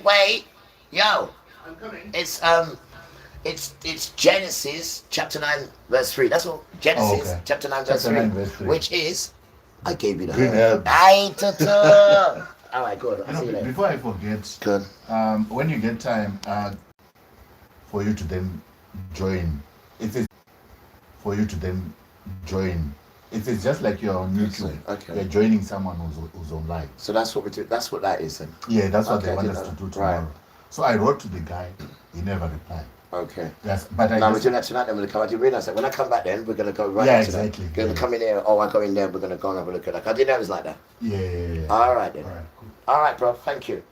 Yo. I'm coming. It's Genesis chapter 9 verse 3. That's all. Genesis okay. chapter 9 Chapter verse 3, 9 verse 3. which is I gave you the Green herb. herb. All right, good. I'll see you later. Before I forget, Good. when you get time, for you to then join, if it's for you to then join, if it's just like you're on YouTube, Okay. you're joining someone who's online. So that's what we do. That's what that is then. Yeah, that's what Okay, they I want didn't us to know. do tomorrow. Right. So I wrote to the guy, he never replied. Okay. Yes, but I Now we're just, doing that tonight. Then we're gonna come. I didn't realize that. When I come back, then we're gonna go right Yeah, into exactly. that. We're gonna Yeah. come in here. Oh, I go in there. We're gonna go and have a look at that. I didn't know it was like that. yeah. All right then. All right, cool. All right, bro. Thank you.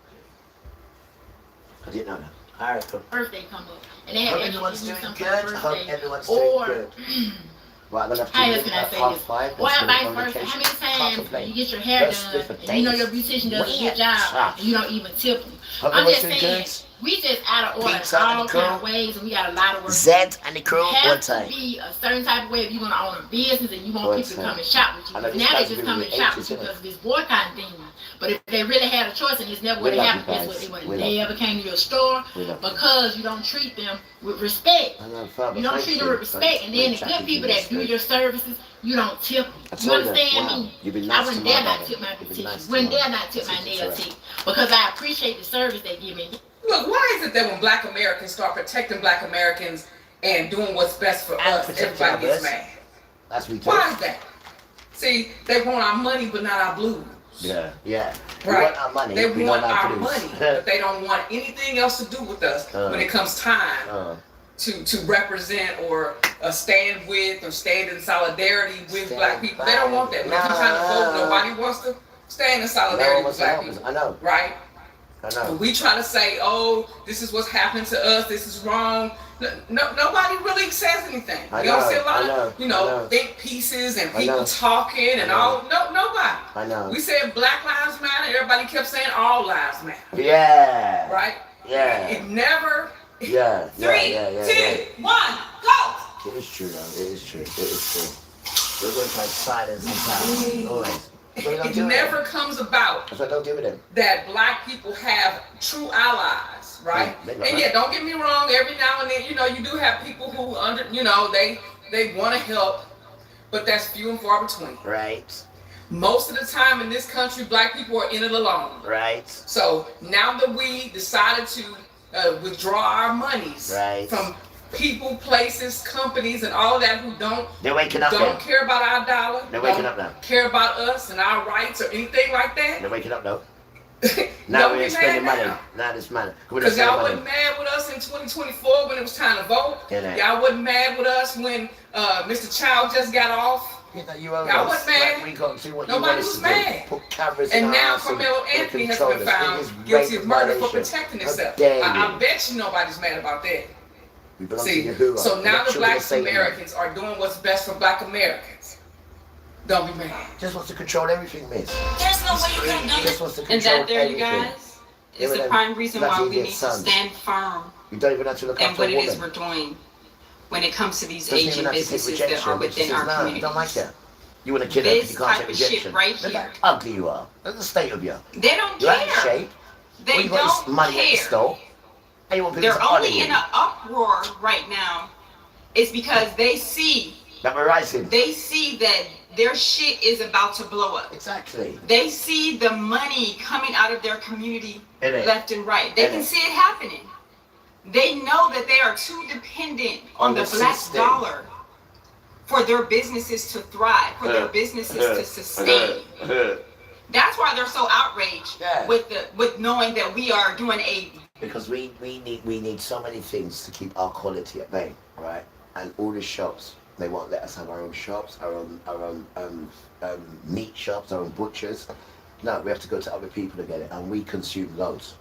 I didn't know that. All right, cool. Birthday come up. And they have Hope to everyone's give me doing something good. for Hope birthday. everyone's Or, doing good. Right, I'm gonna have to how leave else can I at say half this? 5. Or That's vice on versa. vacation. How many Can't times complain. you get your hair First done different and you know days. your beautician does a Weird. good job Ah. and you don't even tip them? Hope I'm just everyone's doing saying, good. we just out of order in Pizza all and crew. kind of ways and we got a lot of work. Zed and the crew, You have one to time. be a certain type of way if you want to own a business and you want One people to time. come and shop with you. I know this Now they guy's just been come with and shop ages, with you isn't it? because of this boycotting thing. But if they really had a choice and this never We would have love you happened, guess what? guys. They would We have love you. never came to your store We love you. because you don't treat them with respect. I know, Father. You don't thank treat you. them with respect, and then the good people that do your services, you don't tip them. I You told her, understand wow, me? you've been I nice wouldn't to dare my not brother. tip my You've been beautician. nice to Wouldn't my dare brother. not tip my It's nail alright. tip because I appreciate the service they give me. Look, why is it that when Black Americans start protecting Black Americans and doing what's best for And us, protecting everybody gets others. mad? That's what we Why do. is that? See, they want our money but not our blues. Yeah. We Right? want our money. They we want want our blues. money, but they don't want anything else to do with us when it comes time to represent or stand with or stand in solidarity with Stand Black people. They don't want that. When it comes time to vote, nobody wants to stand in No solidarity one with wants to Black help us. people. I know. Right? I But know. we try to say, oh, this is what's happening to us, this is wrong. Nobody really says anything. I You don't know, see a lot I know, of, I know. think pieces and I people know. talking and I know. all. No, nobody. I know. We said Black Lives Matter, everybody kept saying all lives matter. Yeah. Right? Yeah. It never. Yeah. 3, Yeah. 2, 1, go! It is true, though. It is true. It is true. We're going to try silence sometimes. Always. That's what we don't It do with never them. comes about That's what I don't do with them. that Black people have true allies, right? They And yeah, don't get me wrong. Every now and then, you do have people who they want to help, but that's few and far between. Right. Most of the time in this country, Black people are in it alone. Right. So now that we decided to withdraw our monies Right. from people, places, companies, and all of that who They're waking up don't now. care about our dollar, They're waking don't up now. care about us and our rights or anything like that. They're waking up though. Now Don't we're be spending mad money. now. Now this money. We're not Because spending y'all money. wasn't mad with us in 2024 when it was time to vote. Yeah. Y'all wasn't mad with us when Mr. Child just got off. You owe Y'all us. wasn't mad. Like, we got to do what Nobody you want us was to mad. do. Put cameras in And our now house and Carmelo Anthony has control been us. found It is guilty rape of murder for violation. protecting How himself. dare I you. bet you nobody's mad about that. We belong See, to Yahuwah. so now the Children Black of Satan. Americans are doing what's best for Black Americans. Don't be mad. Just wants to control everything, miss. There's no way you could have done Just it. wants to And control that there, you everything. guys, is the prime reason why we need to sons. stand firm You don't even have to look in after what a it woman. is we're doing when it comes to these Doesn't even Asian have to take businesses that rejection, are but she within says, our no, community. don't like her. You want to kill her because This you can't type take of shit rejection. right Look here. how ugly you are. Look at the state of you. They don't You're out of care. shape. They Well, you got this don't money at the care. store. And you want people They're to honor only you. in an uproar right now. It's because they see That we're rising. that their shit is about to blow up. Exactly. They see the money coming out of their community It is. left and right. They It can is. see it happening. They know that they are too dependent on the black system. dollar for their businesses to thrive, for their businesses to sustain. That's why they're so outraged Yeah. with knowing that we are doing a Because we need so many things to keep our quality at bay, right? And all the shops, they won't let us have our own shops, our own meat shops, our own butchers. No, we have to go to other people to get it, and we consume loads.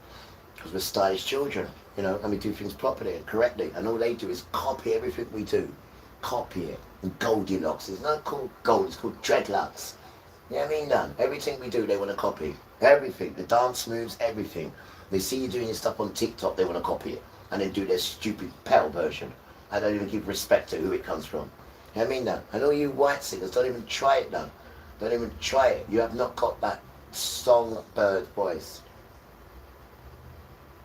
Because we're stylish children, you know, and we do things properly and correctly. And all they do is copy everything we do. Copy it. And Goldilocks. It's not called gold, it's called dreadlocks. You know what I mean, Dan? Everything we do, they want to copy. Everything. The dance moves, everything. They see you doing your stuff on TikTok, they want to copy it. And then do their stupid pale version. I don't even give respect to who it comes from. You know what I mean, Dan? And all you white singers, don't even try it, Dan. Don't even try it. You have not got that songbird voice.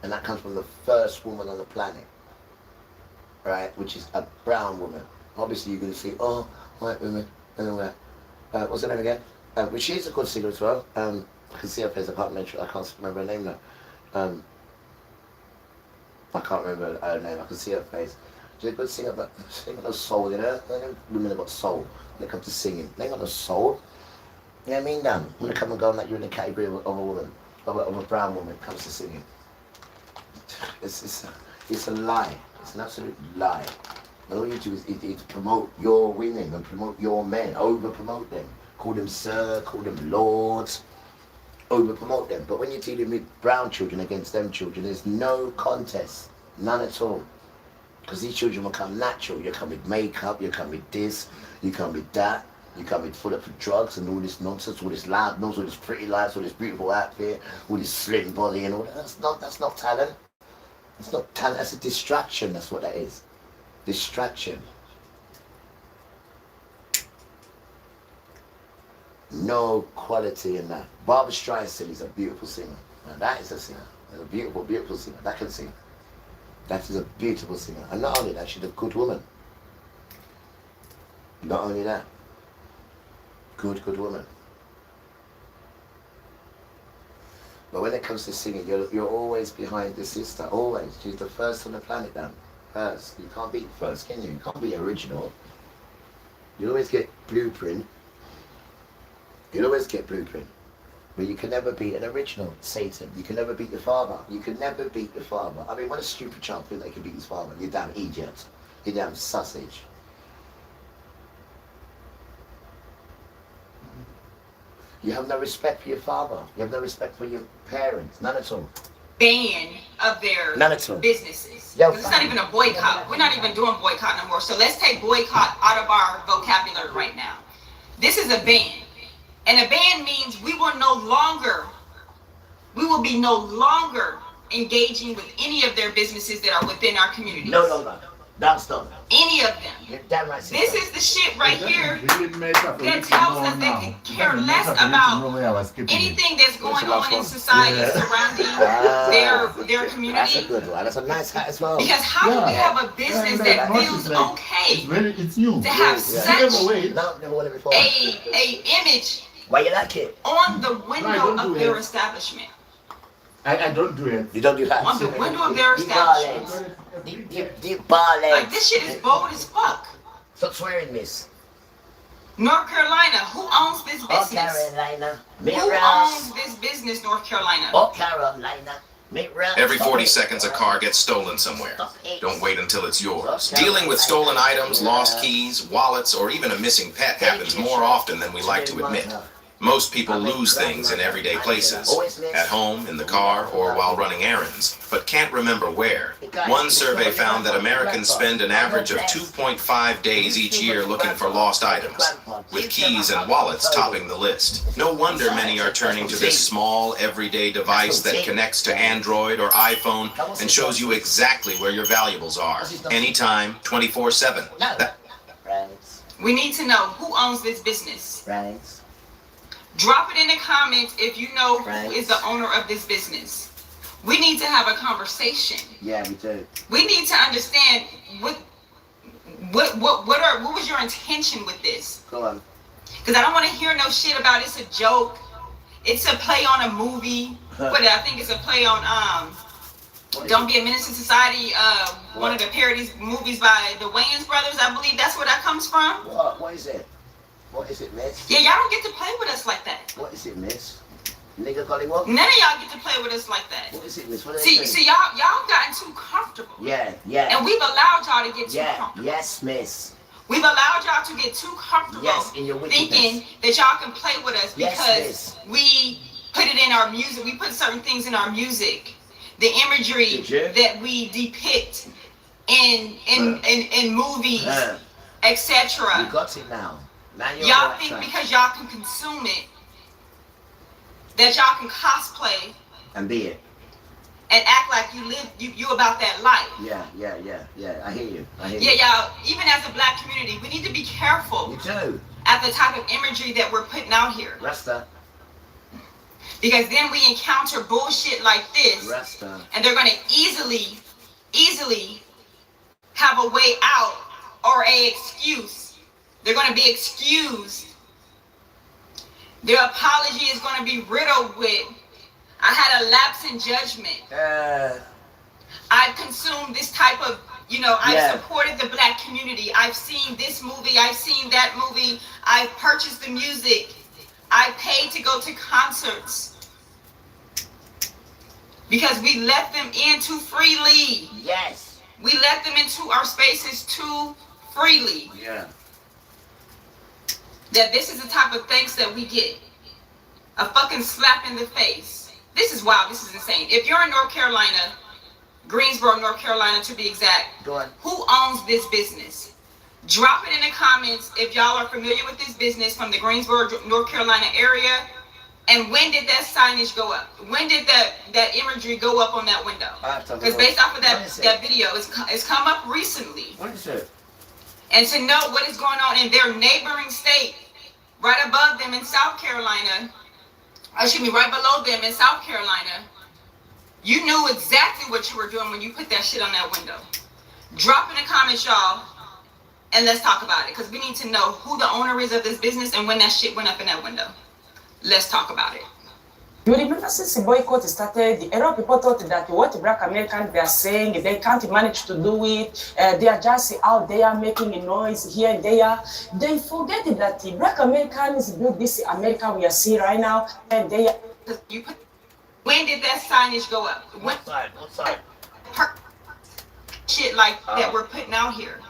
And that comes from the first woman on the planet, right? Which is a brown woman. Obviously, you're going to see, oh, white women, and all that. What's her name again? But she's a good singer as well. I can see her face. I can't remember her name now. I can't remember her name. I can see her face. She's a good singer, but she ain't got no soul in her. Women have got soul when it comes to singing. They ain't got no soul. You know what I mean, Dan? When they come and go like you're in the category of a woman, of a brown woman when it comes to singing. It's a lie. It's an absolute lie. And all you do is promote your women and promote your men, over-promote them. Call them sir, call them lords, over-promote them. But when you're dealing with brown children against them children, there's no contest, none at all. Because these children will come natural. You come with makeup, you come with this, you come with that, you come with full of drugs and all this nonsense, all this loud noise, all this pretty lights, all this beautiful outfit, all this slim body and all that. That's not talent. It's not talent, that's a distraction, that's what that is. Distraction. No quality in that. Barbra Streisand is a beautiful singer. Now that is a singer. That's a beautiful, beautiful singer. That can sing. That is a beautiful singer. And not only that, she's a good woman. Not only that. Good woman. But when it comes to singing, you're always behind the sister. Always. She's the first on the planet, Dan. First. You can't beat first, can you? You can't be original. You always get blueprint. You'll always get blueprint. But you can never beat an original, Satan. You can never beat your father. You can never beat your father. I mean, what a stupid child thinks they can beat his father. You damn idiot. You damn sausage. You have no respect for your father. You have no respect for your parents. None at all. Ban of their None at all. businesses. Yo, It's not even a boycott. We're not even doing boycott no more. So let's take boycott out of our vocabulary right now. This is a ban. And a ban means we will be no longer engaging with any of their businesses that are within our communities. No. That's done. Any of them. You're damn right. This is the shit right here that tells us they can care less about anything that's going on in society surrounding their community. That's a good one. That's a nice hat as well. Because how do we have a business that feels okay It's new. to have such No, never won it before. a image Why you like it? on the window of their establishment? I don't do it. You don't do that. On the window of their establishment. Deep ballets. Like this shit is bold as fuck. Stop swearing, miss. North Carolina, who owns this Oh, business? Carolina. Who owns this business, North Carolina? Oh, Carolina. Every 40 seconds, a car gets stolen somewhere. Don't wait until it's yours. Dealing with stolen items, lost keys, wallets, or even a missing pet happens more often than we like to admit. Most people lose things in everyday places, at home, in the car, or while running errands, but can't remember where. One survey found that Americans spend an average of 2.5 days each year looking for lost items, with keys and wallets topping the list. No wonder many are turning to this small, everyday device that connects to Android or iPhone and shows you exactly where your valuables are, anytime, 24/7. We need to know who owns this business. Right. Drop it in the comments if you know who is the owner of this business. We need to have a conversation. Yeah, we do. We need to understand what was your intention with this? Go on. Because I don't want to hear no shit about it's a joke. It's a play on a movie. But I think it's a play on Don't Be a Menace to Society, one of the parodies movies by the Wayans brothers. I believe that's where that comes from. What is it? What is it, miss? Yeah, y'all don't get to play with us like that. What is it, miss? Nigga gollywog? None of y'all get to play with us like that. What is it, miss? What are they See, y'all gotten too comfortable. Yeah. And we've allowed y'all to get too comfortable. Yes, miss. We've allowed y'all to get too comfortable in your wickedness. thinking that y'all can play with us because we put it in our music. We put certain things in our music the imagery that we depict in movies, etc. You got it now. Y'all think because y'all can consume it, that y'all can cosplay and be it and act like you about that life. Yeah. I hear you. Y'all, even as a black community, we need to be careful. You do. At the type of imagery that we're putting out here. Rasta. Because then we encounter bullshit like this, Rasta. And they're gonna easily have a way out or a excuse. They're gonna be excused. Their apology is gonna be riddled with, I had a lapse in judgment. I've consumed this type of, I've supported the black community. I've seen this movie, I've seen that movie, I've purchased the music, I paid to go to concerts. Because we let them in too freely. Yes. We let them into our spaces too freely. Yeah. That this is the type of thanks that we get. A fucking slap in the face. This is wild. This is insane. If you're in North Carolina, Greensboro, North Carolina to be exact, go on. Who owns this business? Drop it in the comments if y'all are familiar with this business from the Greensboro, North Carolina area. And when did that signage go up? When did that imagery go up on that window? Because based off of that video, it's come up recently. What is it? And to know what is going on in their neighboring state, right above them in South Carolina, right below them in South Carolina, you knew exactly what you were doing when you put that shit on that window. Drop in the comments, y'all, and let's talk about it. Because we need to know who the owner is of this business and when that shit went up in that window. Let's talk about it. You remember since the boycott started, a lot of people thought that what black Americans they are saying, they can't manage to do it. They are just out there making a noise here and there. They forget that the black Americans built this America we are seeing right now, and they. When did that signage go up? What side? Shit like that we're putting out here.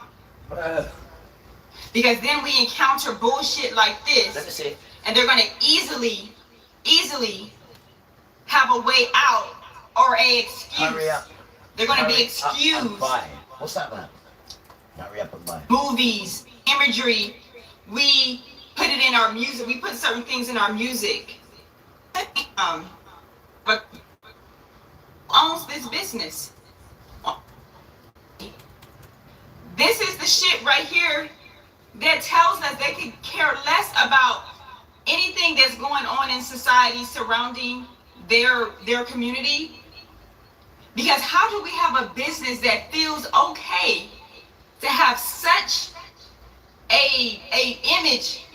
Because then we encounter bullshit like this. Let me see. And they're going to easily have a way out or a excuse. Hurry up. They're going to be excused. What's that about? Hurry up and buy. Movies, imagery, we put it in our music. We put certain things in our music. But who owns this business? This is the shit right here that tells us they could care less about anything that's going on in society surrounding their community. Because how do we have a business that feels okay to have such a image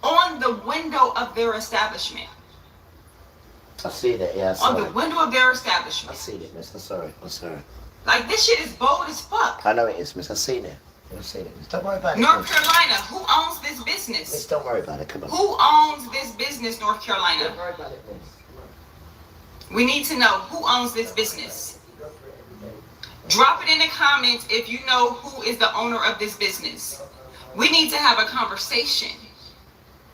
on the window of their establishment? I see that, yeah. On the window of their establishment. I see it, miss. I'm sorry. Like, this shit is bold as fuck. I know it is, miss. I seen it. Don't worry about it. North Carolina, who owns this business? Miss, don't worry about it. Come on. Who owns this business, North Carolina? Don't worry about it, miss. We need to know who owns this business. Drop it in the comments if you know who is the owner of this business. We need to have a conversation.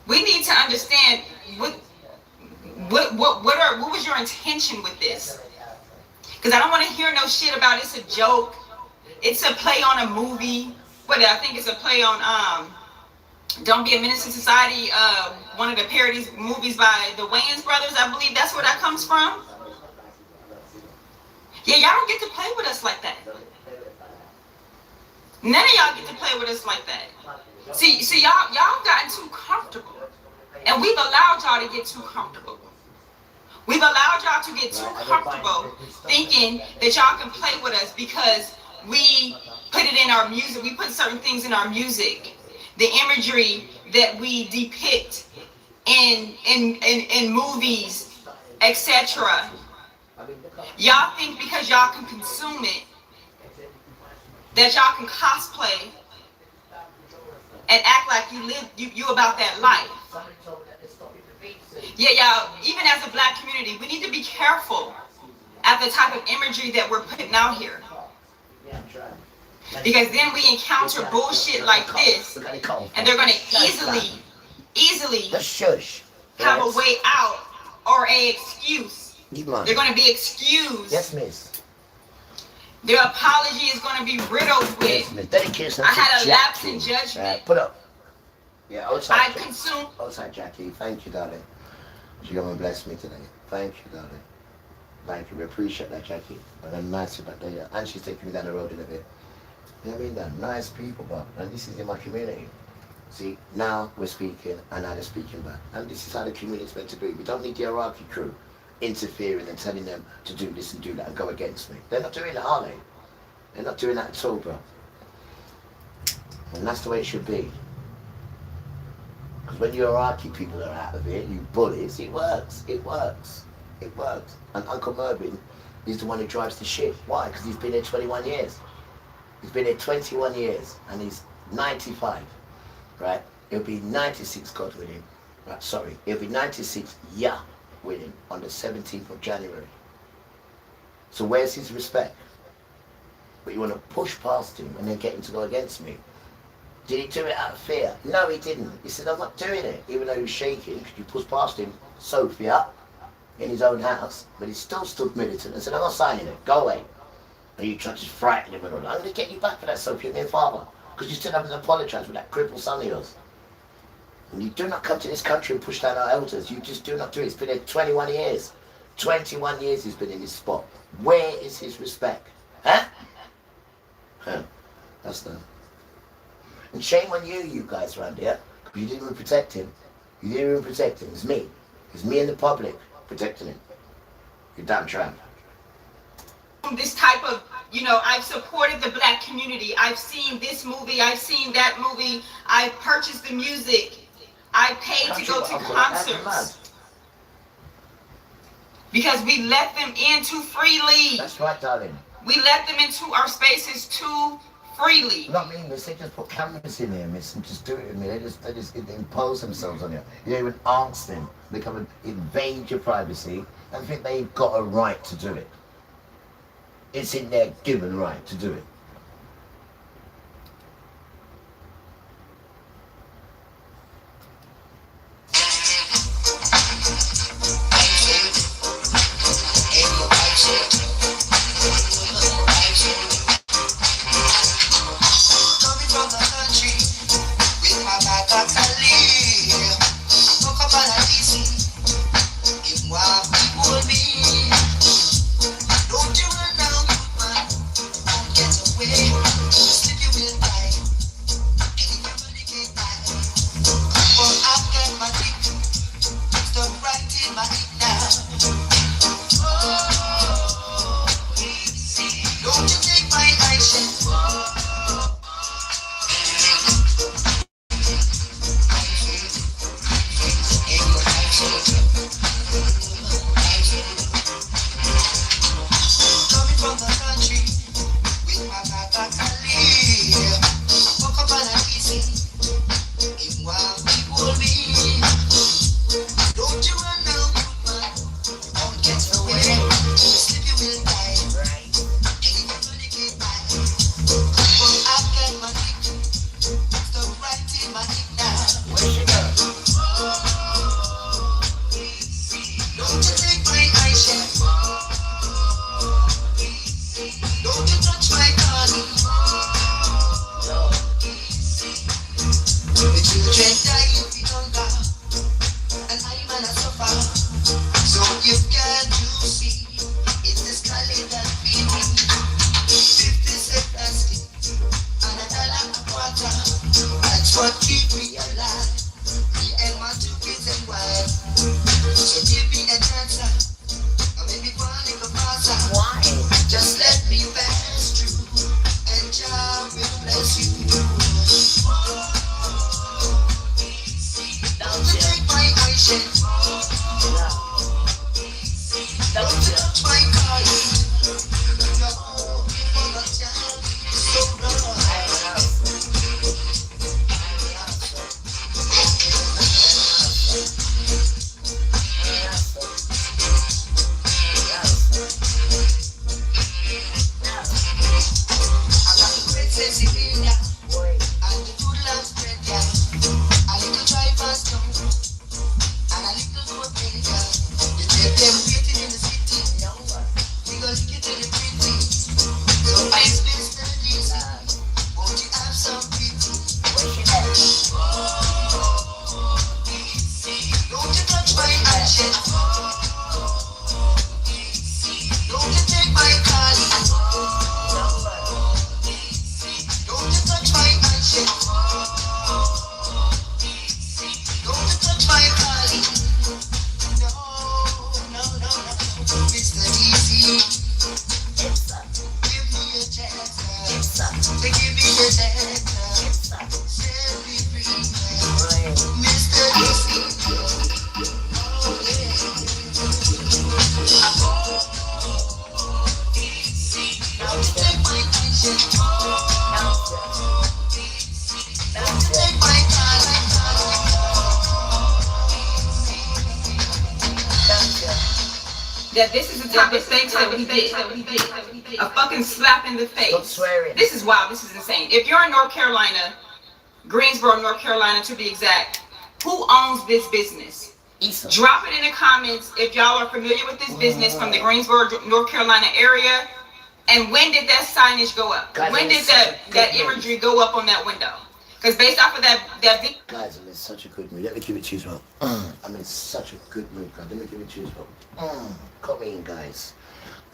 We need to understand what was your intention with this? Because I don't want to hear no shit about it's a joke. It's a play on a movie. I think it's a play on Don't Be a Menace to Society, one of the parodies movies by the Wayans brothers. I believe that's where that comes from. Yeah, y'all don't get to play with us like that. None of y'all get to play with us like that. See, y'all gotten too comfortable. And we've allowed y'all to get too comfortable. We've allowed y'all to get too comfortable thinking that y'all can play with us because we put it in our music. We put certain things in our music. The imagery that we depict in movies, etc. Y'all think because y'all can consume it, that y'all can cosplay and act like you about that life. Yeah, y'all, even as a black community, we need to be careful at the type of imagery that we're putting out here. Because then we encounter bullshit like this, and they're going to easily have a way out or a excuse. They're going to be excused. Yes, miss. Their apology is going to be riddled with. Yes, miss. Dedication I had a lapse Jackie. in judgment. Put up. Yeah, I consumed. Outside Jackie. Thank you, darling. She come and bless me today. Thank you, darling. Thank you. We appreciate that, Jackie. And I'm nice about that. And she's taking me down the road in a bit. You know what I mean? They're nice people, but and this is in my community. See, now we're speaking, and now they're speaking back. And this is how the community's meant to be. We don't need the Iraqi crew interfering and telling them to do this and do that and go against me. They're not doing that, are they? They're not doing that at all, bro. And that's the way it should be. Because when you Iraqi people are out of it, you bullies, it works. It works. It works. And Uncle Mervyn is the one who drives the ship. Why? Because he's been here 21 years. He's been here 21 years, and he's 95. Right? It'll be 96, God willing. Right, sorry. It'll be 96, willing on the 17th of January. So where's his respect? But you want to push past him and then get him to go against me. Did he do it out of fear? No, he didn't. He said, I'm not doing it. Even though he was shaking, because you pushed past him, Sophia, in his own house, but he still stood militant and said, I'm not signing it. Go away. And you tried to frighten him and all that. I'm going to get you back for that, Sophia, my father. Because you still haven't apologized with that crippled son of yours. And you do not come to this country and push down our elders. You just do not do it. It's been here 21 years. 21 years he's been in this spot. Where is his respect? Huh? That's done. And shame on you guys around here. Because you didn't even protect him. You didn't even protect him. It's me. It's me and the public protecting him. You're damn tramp. This type of, I've supported the black community. I've seen this movie. I've seen that movie. I've purchased the music. I paid to go to concerts. Because we let them in too freely. That's right, darling. We let them into our spaces too freely. Not me, miss. They just put cameras in here, miss, and just do it with me. They just impose themselves on you. You don't even ask them. They come and invade your privacy and think they've got a right to do it. It's in their given right to do it. Don't you run down, man. Get to give me the data. Set me free, Mr. DC. Oh, DC. Take my attention. Take my time. That this is the type of things that we did. A fucking slap in the face. Don't swear it. This is wild. This is insane. If you're in North Carolina, Greensboro, North Carolina to be exact, who owns this business? Drop it in the comments if y'all are familiar with this business from the Greensboro, North Carolina area. And when did that signage go up? Guys, when did that imagery go up on that window? Because based off of that guys, I'm in such a good mood. Let me give it to you as well. I'm in such a good mood, guys. Let me give it to you as well. Come in, guys.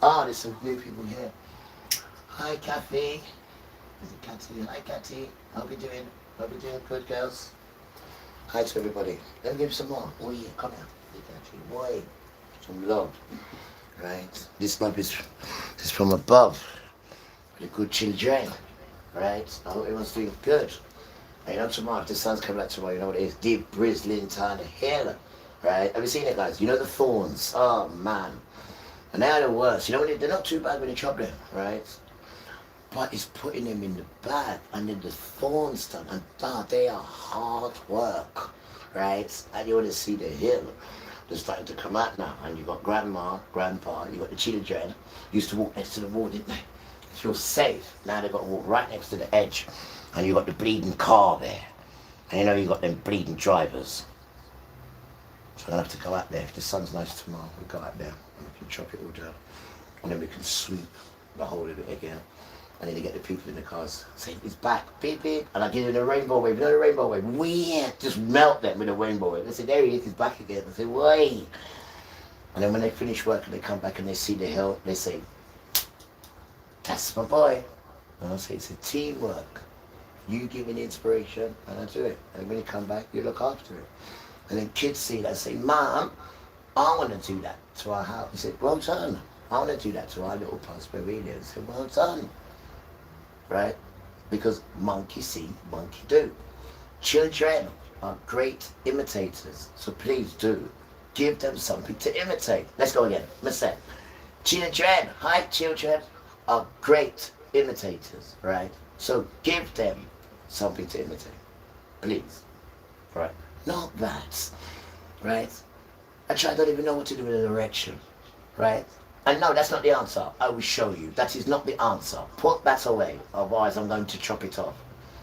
There's some new people here. Hi, Kathy. Is it Kathy? Hi, Kathy. How we doing? Hope you're doing good, girls. Hi to everybody. Let me give you some more. Oh yeah, come here. Kathy. Boy, some love. Right? This love is from above. For the good children. Right? I hope everyone's doing good. And you know, tomorrow, if the sun's coming out tomorrow, you know what it is? Deep bristling kind of hair. Right? Have you seen it, guys? You know the thorns? Oh, man. And they are the worst. You know, they're not too bad when you chop them, right? But it's putting them in the bag and then the thorns done. And they are hard work, right? And you want to see the hill. They're starting to come out now. And you got grandma, grandpa, you got the children. Used to walk next to the wall, didn't they? Feel safe. Now they've got to walk right next to the edge. And you got the bleeding car there. And you know you got them bleeding drivers. So I'm going to have to go out there. If the sun's nice tomorrow, we'll go out there and we can chop it all down. And then we can sweep the whole of it again. And then you get the people in the cars saying, it's back, beep, beep. And I give you the rainbow wave, you know the rainbow wave? Weird. Just melt them with a rainbow wave. They say, there he is, he's back again. I say, wait. And then when they finish work and they come back and they see the hill, they say, that's my boy. And I say, it's a teamwork. You give me the inspiration and I do it. And when you come back, you look after it. And then kids see that and say, Mom, I want to do that to our house. He said, well done. I want to do that to our little Prosperina. I said, well done. Right? Because monkey see, monkey do. Children are great imitators. So please do. Give them something to imitate. Let's go again. Let's say, children, hi children, are great imitators. Right? So give them something to imitate. Please. Right? Not that, right? I don't even know what to do with an erection, right? And no, that's not the answer. I will show you. That is not the answer. Put that away, otherwise I'm going to chop it off.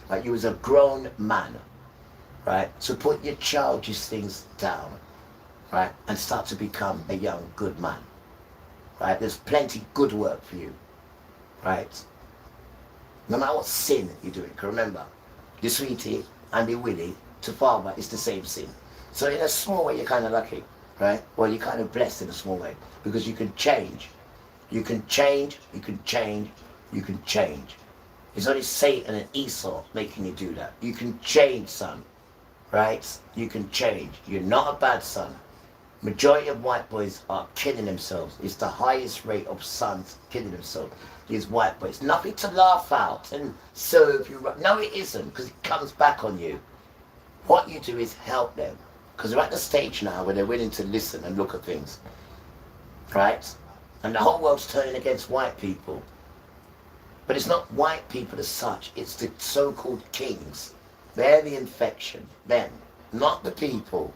Right? You as a grown man, right? So put your childish things down, right? And start to become a young, good man, right? There's plenty good work for you, right? No matter what sin you're doing, because remember, the sweetie and the willy to father is the same sin. So in a small way, you're kind of lucky, right? Well, you're kind of blessed in a small way because you can change. You can change, you can change, you can change. It's only Satan and Esau making you do that. You can change, son, right? You can change. You're not a bad son. Majority of white boys are killing themselves. It's the highest rate of sons killing themselves. These white boys. Nothing to laugh out and serve you. No, it isn't, because it comes back on you. What you do is help them. Because they're at the stage now where they're willing to listen and look at things. Right? And the whole world's turning against white people. But it's not white people as such. It's the so-called kings. They're the infection. Them. Not the people.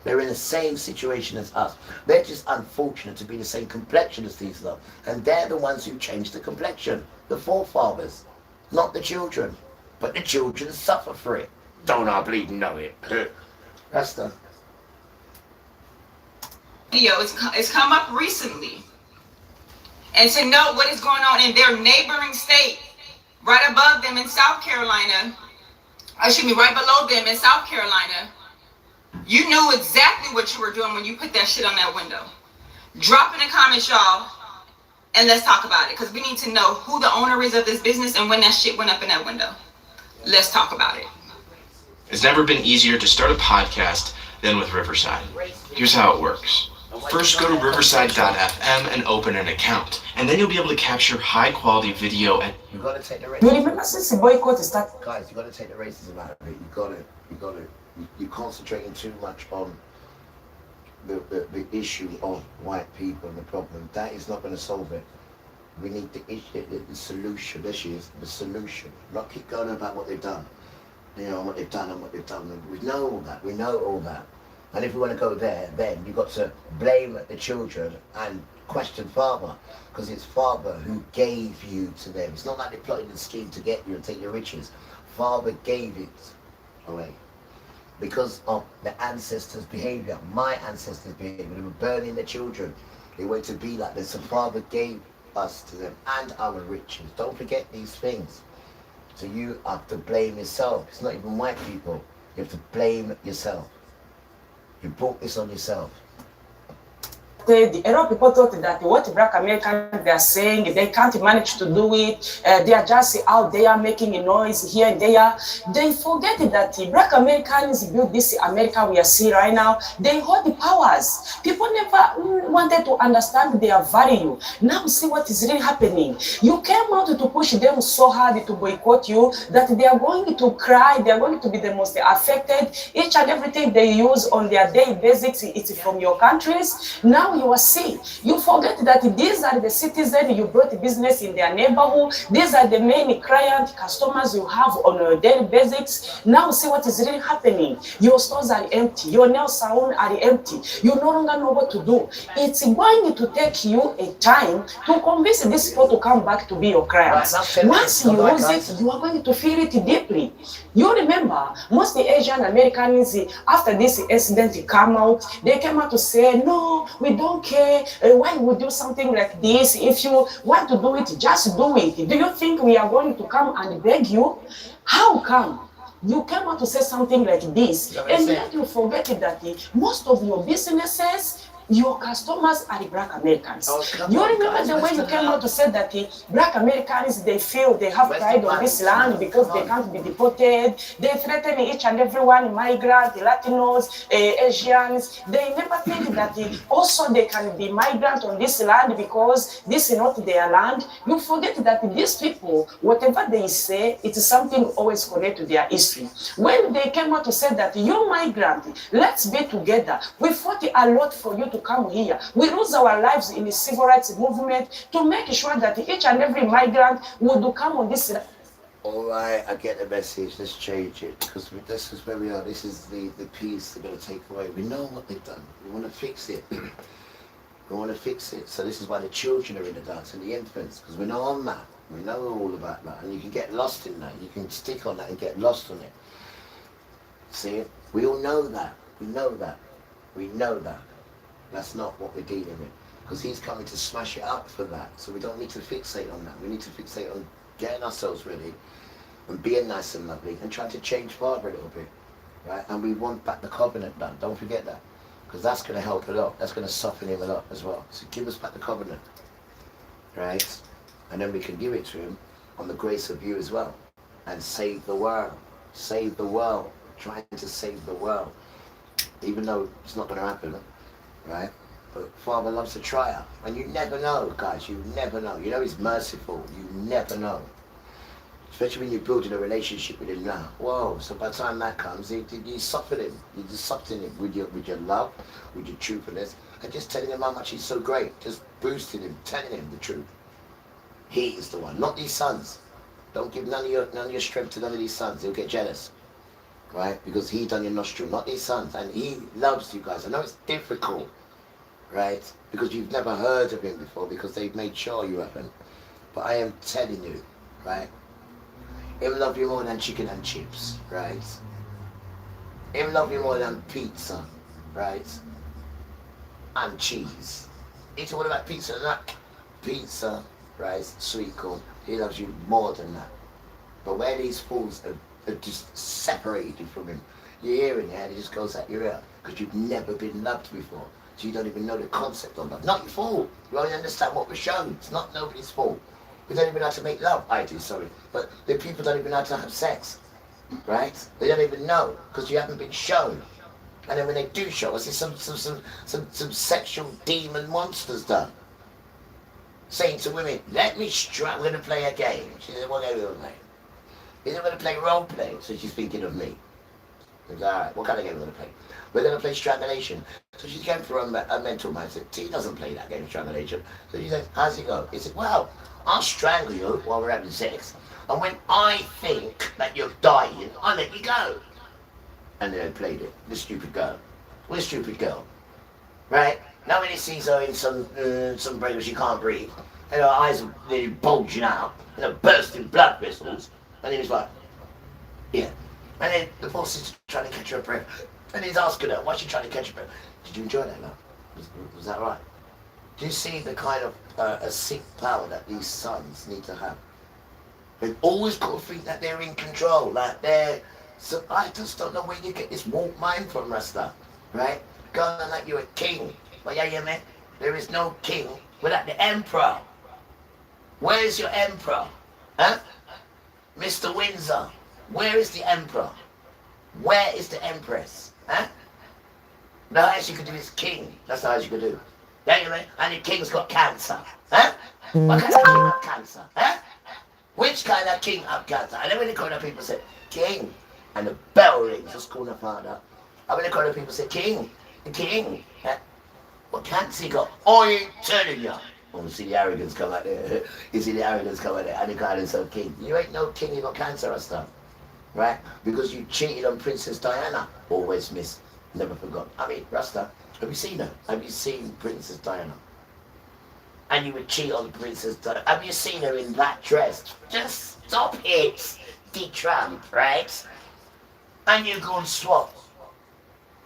They're in the same situation as us. They're just unfortunate to be the same complexion as these lot. And they're the ones who changed the complexion. The forefathers. Not the children. But the children suffer for it. Don't I bleed know it? That's the video it's come up recently. And to know what is going on in their neighboring state, right above them in South Carolina, right below them in South Carolina, you knew exactly what you were doing when you put that shit on that window. Drop in the comments, y'all, and let's talk about it. Because we need to know who the owner is of this business and when that shit went up in that window. Let's talk about it. It's never been easier to start a podcast than with Riverside. Here's how it works. First, go to riverside.fm and open an account, and then you'll be able to capture high-quality video and... You gotta take the You racism. remember since the boycott started? Guys, you gotta take the racism out of it. You're concentrating too much on the issue of white people and the problem. That is not gonna solve it. We need the solution. There she is, the solution. Not keep going about what they've done. You know, what they've done and what they've done. We know all that. We know all that. And if we want to go there, then you've got to blame the children and question father, because it's father who gave you to them. It's not like they plotted the scheme to get you and take your riches. Father gave it away because of the ancestors' behavior, my ancestors' behavior. They were burning their children. They wanted to be like this. So father gave us to them and our riches. Don't forget these things. So you have to blame yourself. It's not even white people. You have to blame yourself. You brought this on yourself. A lot of people thought that what Black Americans they are saying, they can't manage to do it. They are just out there making a noise here and there. They forget that Black Americans built this America we are seeing right now. They hold the powers. People never wanted to understand their value. Now see what is really happening. You came out to push them so hard to boycott you that they are going to cry. They are going to be the most affected. Each and everything they use on their daily basics, it's from your countries. Now you are seeing. You forget that these are the citizens you brought business in their neighborhood. These are the main client customers you have on a daily basis. Now see what is really happening. Your stores are empty. Your nail salon are empty. You no longer know what to do. It's going to take you a time to convince these people to come back to be your clients. Once you lose it, you are going to feel it deeply. You remember, most Asian Americans, after this incident come out, they came out to say, no, we don't care. Why would do something like this? If you want to do it, just do it. Do you think we are going to come and beg you? How come? You came out to say something like this, and yet you forget that most of your businesses, your customers are the Black Americans. You remember the way you came out to say that Black Americans, they feel they have pride on this land because they can't be deported. They threaten each and everyone, migrants, Latinos, Asians. They never think that also they can be migrants on this land because this is not their land. You forget that these people, whatever they say, it's something always connected to their history. When they came out to say that you migrant, let's be together. We fought a lot for you to come here. We lose our lives in the civil rights movement to make sure that each and every migrant would come on this. All right, I get the message. Let's change it because this is where we are. This is the piece they're going to take away. We know what they've done. We want to fix it. We want to fix it. So this is why the children are in the dance and the infants, because we know on that. We know all about that, and you can get lost in that. You can stick on that and get lost on it. See it? We all know that. We know that. We know that. That's not what we're dealing with, because he's coming to smash it up for that. So we don't need to fixate on that. We need to fixate on getting ourselves ready and being nice and lovely and trying to change Father a little bit, right? And we want back the covenant done. Don't forget that, because that's going to help a lot. That's going to soften him a lot as well. So give us back the covenant, right? And then we can give it to him on the grace of you as well, and save the world. Save the world. Trying to save the world, even though it's not going to happen. Right? But Father loves to try out. And you never know, guys. You never know. You know he's merciful. You never know. Especially when you're building a relationship with him now. Whoa. So by the time that comes, you soften him. You just soften him with your love, with your truthfulness, and just telling him how much he's so great. Just boosting him, telling him the truth. He is the one, not these sons. Don't give none of your strength to none of these sons. He'll get jealous. Right? Because he done your nostril, not these sons. And he loves you guys. I know it's difficult, right? Because you've never heard of him before, because they've made sure you haven't. But I am telling you, right? Him love you more than chicken and chips, right? Him love you more than pizza, right? And cheese. It's all about pizza, not pizza, right? Sweet corn. He loves you more than that. But where these fools are just separated from him, you're hearing it, and it just goes at your ear, because you've never been loved before, so you don't even know the concept of love. Not your fault. You only understand what we're shown. It's not nobody's fault. We don't even know how to make love. I do, sorry, but the people don't even know how to have sex, right? They don't even know, because you haven't been shown. And then when they do show us, it's some sexual demon monsters done. Saying to women, let me strap, we're going to play a game. She said, what game are we going to play? He said, we're going to play role play. So she's thinking of me. I said, all right, what kind of game are we going to play? We're going to play strangulation. So she's going through a mental mindset. T doesn't play that game, strangulation. So she said, how's it go? He said, well, I'll strangle you while we're having sex. And when I think that you're dying, I'll let you go. And then they played it. The stupid girl. What a stupid girl. Right? Now when he sees her in some brain where she can't breathe, and her eyes are nearly bulging out, and her bursting blood vessels, and then he's like, yeah. And then the poor sister trying to catch her breath. And he's asking her, why's she trying to catch her breath? Did you enjoy that, love? Was that right? Do you see the kind of a sick power that these sons need to have? They've always got to think that they're in control, like they're... So I just don't know where you get this warped mind from, Rasta, right? Going like you're a king. Well, yeah, man. There is no king without the emperor. Where is your emperor? Huh? Mr. Windsor, where is the emperor? Where is the empress? Huh? The highest you could do is king. That's the highest you could do. Yeah, man. And the king's got cancer. Huh? What kind of king have cancer? Huh? Which kind of king have cancer? And then when the corner people say, king, and the bell rings, just corner father. And when the corner people say, king, the king. Huh? What cancer he got? I ain't telling you. Oh, you see the arrogance come out there. You see the arrogance come out there. And he called himself king. You ain't no king, you got cancer or stuff. Right? Because you cheated on Princess Diana. Always miss. Never forgot. I mean, Rasta, have you seen her? Have you seen Princess Diana? And you would cheat on Princess Diana. Have you seen her in that dress? Just stop it, the Trump, right? And you go and swap.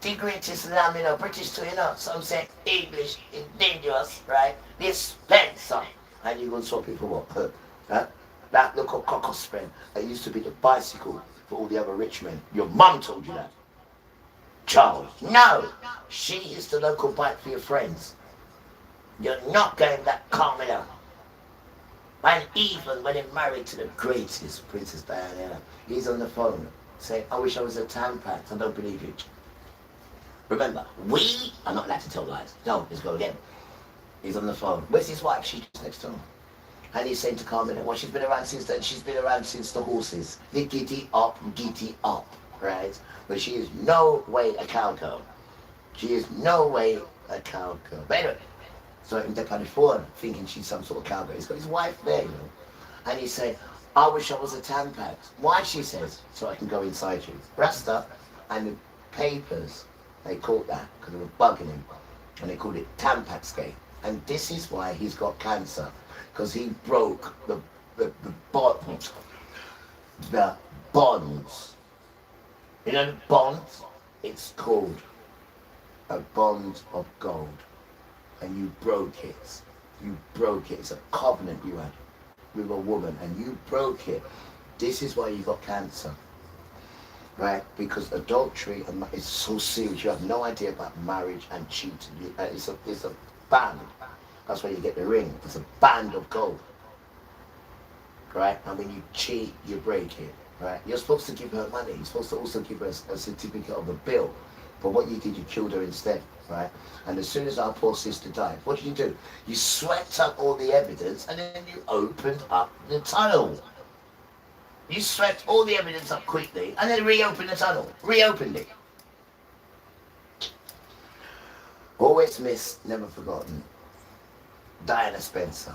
The greatest lamb, British too, some say English is dangerous, right? The Spencer. And you go and swap it for what? Huh? That local cockle spread, that used to be the bicycle for all the other rich men. Your mum told you that. Charles, no! She is the local bike for your friends. You're not going that Carmela. And even when he's married to the greatest Princess Diana, he's on the phone saying, I wish I was a Tampax, I don't believe you. Remember, we are not allowed to tell lies. No, let's go again. He's on the phone. Where's his wife? She's next to him. And he's saying to Carmela, well, she's been around since then. She's been around since the horses. The giddy up, right? But she is no way a cowgirl. She is no way a cowgirl. But anyway, so in California, thinking she's some sort of cowgirl. He's got his wife there, And he's saying, I wish I was a Tampax. Why, she says, so I can go inside you. Rasta and the papers, they caught that because they were bugging him. And they called it Tampax Gate. And this is why he's got cancer. Because he broke the bonds. The bonds. You know the bonds? It's called a bond of gold. And you broke it. You broke it. It's a covenant you had with a woman. And you broke it. This is why you got cancer. Right? Because adultery is so serious. You have no idea about marriage and cheating. It's a band. That's why you get the ring. It's a band of gold. Right? And when you cheat, you break it. Right? You're supposed to give her money. You're supposed to also give her a certificate of a bill. But what you did, you killed her instead. Right? And as soon as our poor sister died, what did you do? You swept up all the evidence and then you opened up the tunnel. You swept all the evidence up quickly and then reopened the tunnel. Reopened it. Always missed, never forgotten. Diana Spencer.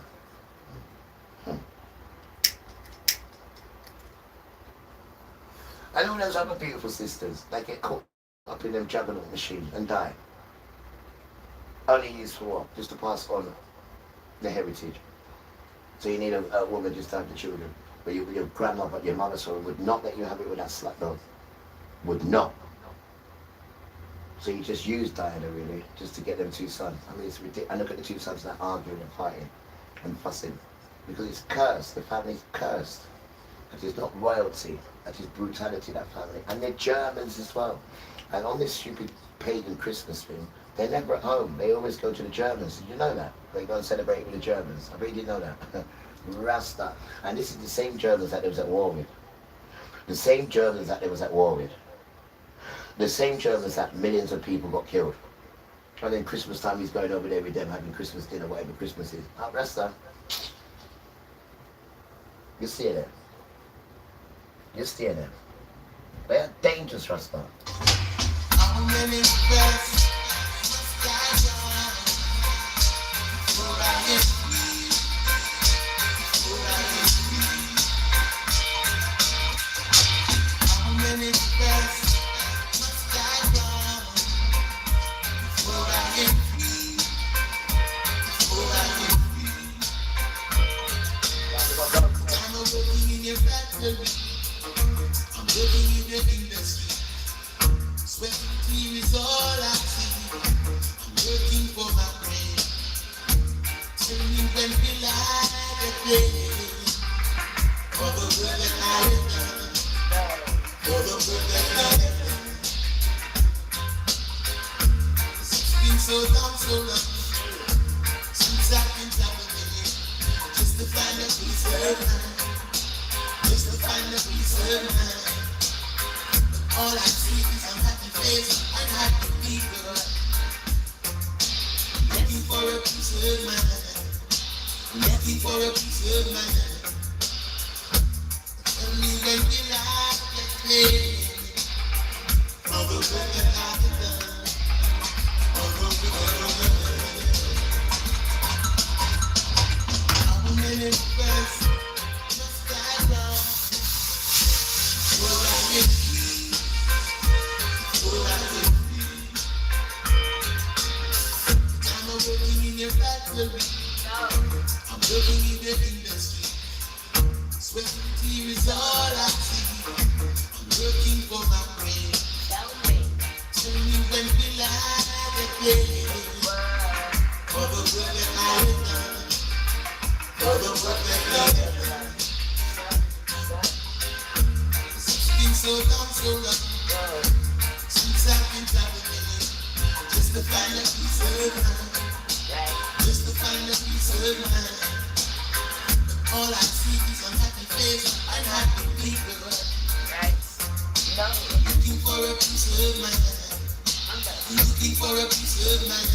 And all those other beautiful sisters, they get caught up in them juggernaut machine and die. Only used for what? Just to pass on the heritage. So you need a woman just to have the children. But your grandmother, your mother, sorry, would not let you have it with that slut dog. Would not. So you just use Diana, really, just to get them two sons. I mean, it's ridiculous. And look at the two sons that are arguing and fighting and fussing. Because it's cursed. The family's cursed. That is not royalty. That is brutality, that family. And they're Germans as well. And on this stupid pagan Christmas thing, they're never at home. They always go to the Germans. Did you know that? They go and celebrate with the Germans. I really didn't know that. Rasta. And this is the same Germans that they was at war with. The same Germans that they was at war with. The same Germans that millions of people got killed. And then Christmas time, he's going over there with them, having Christmas dinner, whatever Christmas is. Oh, Rasta. You see it there. You see it there. They are dangerous, Rasta. How many breaths must I draw before I get free? Before I get free. How many breaths must I draw before I get free? Before I get free. I'm working in your factory. I'm working in your industry. Sweat and tears is all I see. I'm working for my brain. Tell me when we like a day. For the work that I have done. For the work that I have done. It's been so long since I've been traveling. Just to find a peace of mind. Just to find a peace of mind. All I see is a happy face and happy people. Looking for a peace of mind. Looking for a peace of mind. Tell me when we like get paid for the work that I have done. For the work that I have done. How many first must I run before I get free? I'm working in your factory. I'm working in the industry. Sweat and tears is all I see. I'm working for my brain. Tell me when we like a day. For the work that I have done. For the work that I have done. It's been so long since I've been traveling. Just to find a peace of mind. Just to find a peace of mind. But all I see is a happy face and happy people. Looking for a peace of mind. Looking for a peace of mind.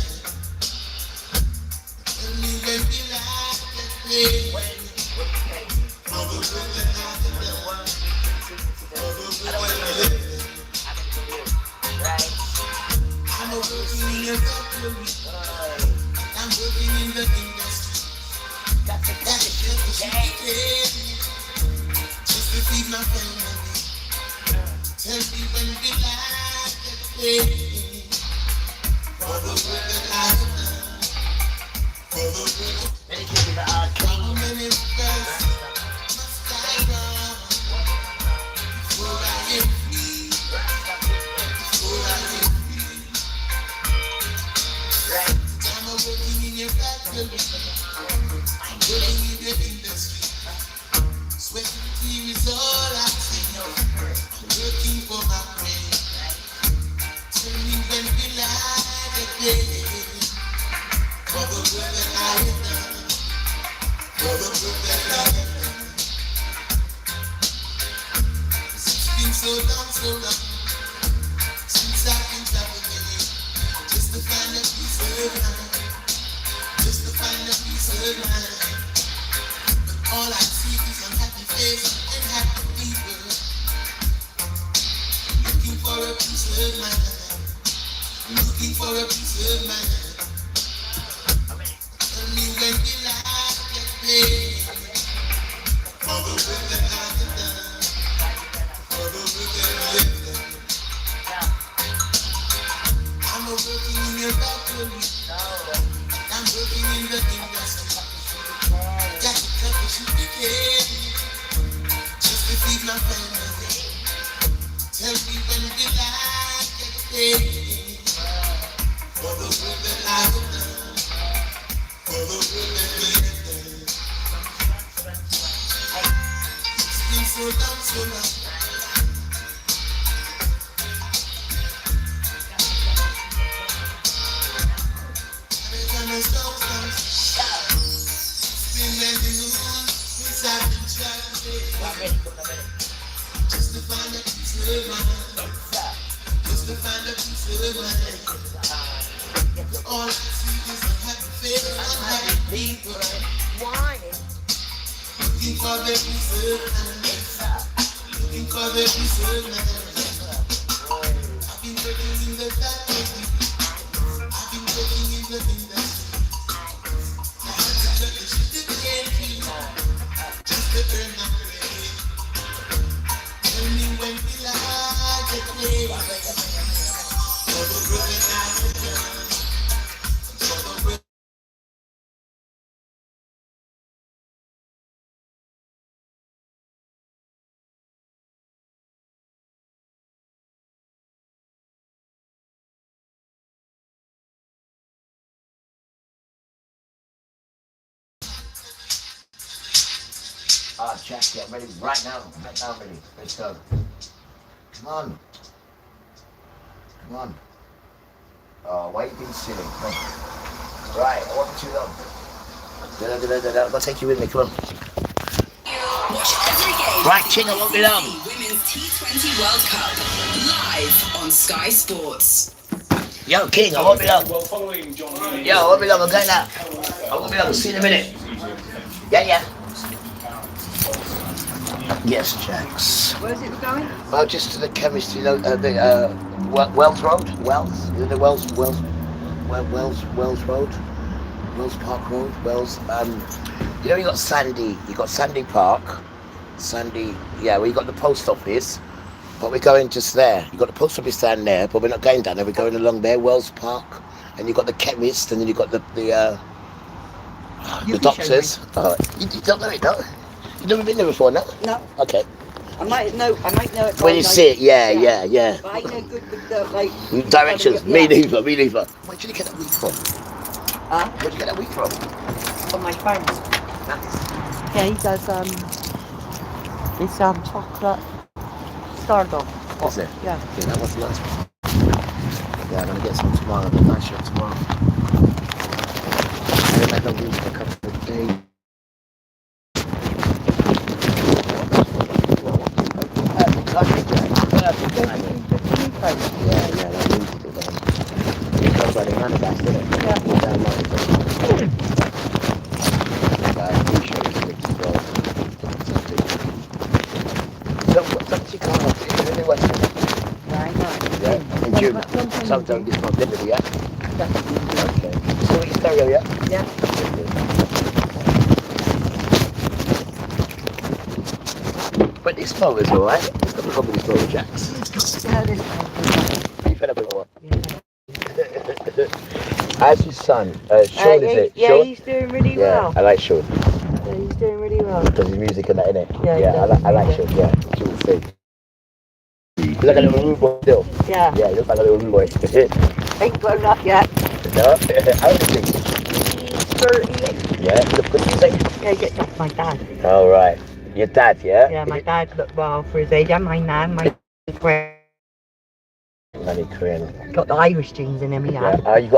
Tell me when we like get paid. For the work that I have done. For the work that I have done. I'm working in your factory. I'm working in the industry. Got to get what you get. Just to feed my family. Tell me when we like get paid. For the work that I have done. For the work. How many first must I run before I get free? Before I get free. I'm working in your factory. I'm working in the industry. Sweat and tears is all I see. I'm working for my brain. Tell me when we like a day. For the work that I have done. For the work that I have done. It's been so long since I've been traveling. Just to find a peace of mind. Just to find a peace of mind. But all I see is a happy face and happy people. Looking for a peace of mind. Looking for a peace of mind. Tell me when we like get paid. For the work that I have done. For the work that I have done. I'm working in your factory. I'm working in the industry. Got to cut what you can. Just to feed my family. Tell me when we like get paid. For the work that I have done. For the work that we have done. It's been so long. Just to find a peace of mind. Just Jack, get ready right now. Right now, ready. Let's go. Come on. Come on. Oh, why are you being silly? Come on. Right, I want you to I'll take you with me. Come on. Watch every game. Right, King, I won't be long. Women's T20 World Cup live on Sky Sports. Yo, King, I won't be long. Yo, I won't be long. I'm going now. I won't be long. See you in a minute. Yeah. Yes, Jax. Where's it going? Well, just to the chemistry, the Wells Road. Wells, you know, the Wells Road. Wells Park Road. Wells. You know, you got Sandy. You got Sandy Park. Sandy. Yeah, well, you got the post office, but we're going just there. You got the post office down there, but we're not going down there. We're going along there, Wells Park, and you got the chemist, and then you got the doctors. Oh, you don't know it, no? You've never been there before, no? No. Okay. I might know it. When you see it, yeah. But I ain't no good with the, like... Directions, Yeah. me neither. Where did you get that wheat from? Huh? Where did you get that wheat from? From my friend. Nice. Yeah, he does, it's, chocolate Stardom. Is it? Yeah. Yeah, that was nice. Yeah, I'm going to get some tomorrow. I'm going to nice shop tomorrow. I haven't had no wheat for a couple of days. Sometime this month, definitely, yeah? Okay. So it's stereo, yeah? Yeah. But this motor's alright. It's got the company motor, Jax. Yeah, this one. You fed up with what? How's his son? Sean, is it? Yeah, Sean? he's doing really well. I like Sean. Yeah, he's doing really well. Does his music and that, innit? Yeah, I like Sean, yeah. Sean sing. He's like a little rude boy still. Yeah. Yeah, he looks like a little rude boy. Ain't grown up yet. No? How old is he? He's 38. Yeah, look good music. Yeah, that's my dad. All right. Your dad, yeah? Yeah, my dad looked well for his age. And my nan, my grand. Korean. Got the Irish genes in him, he had. Yeah. You got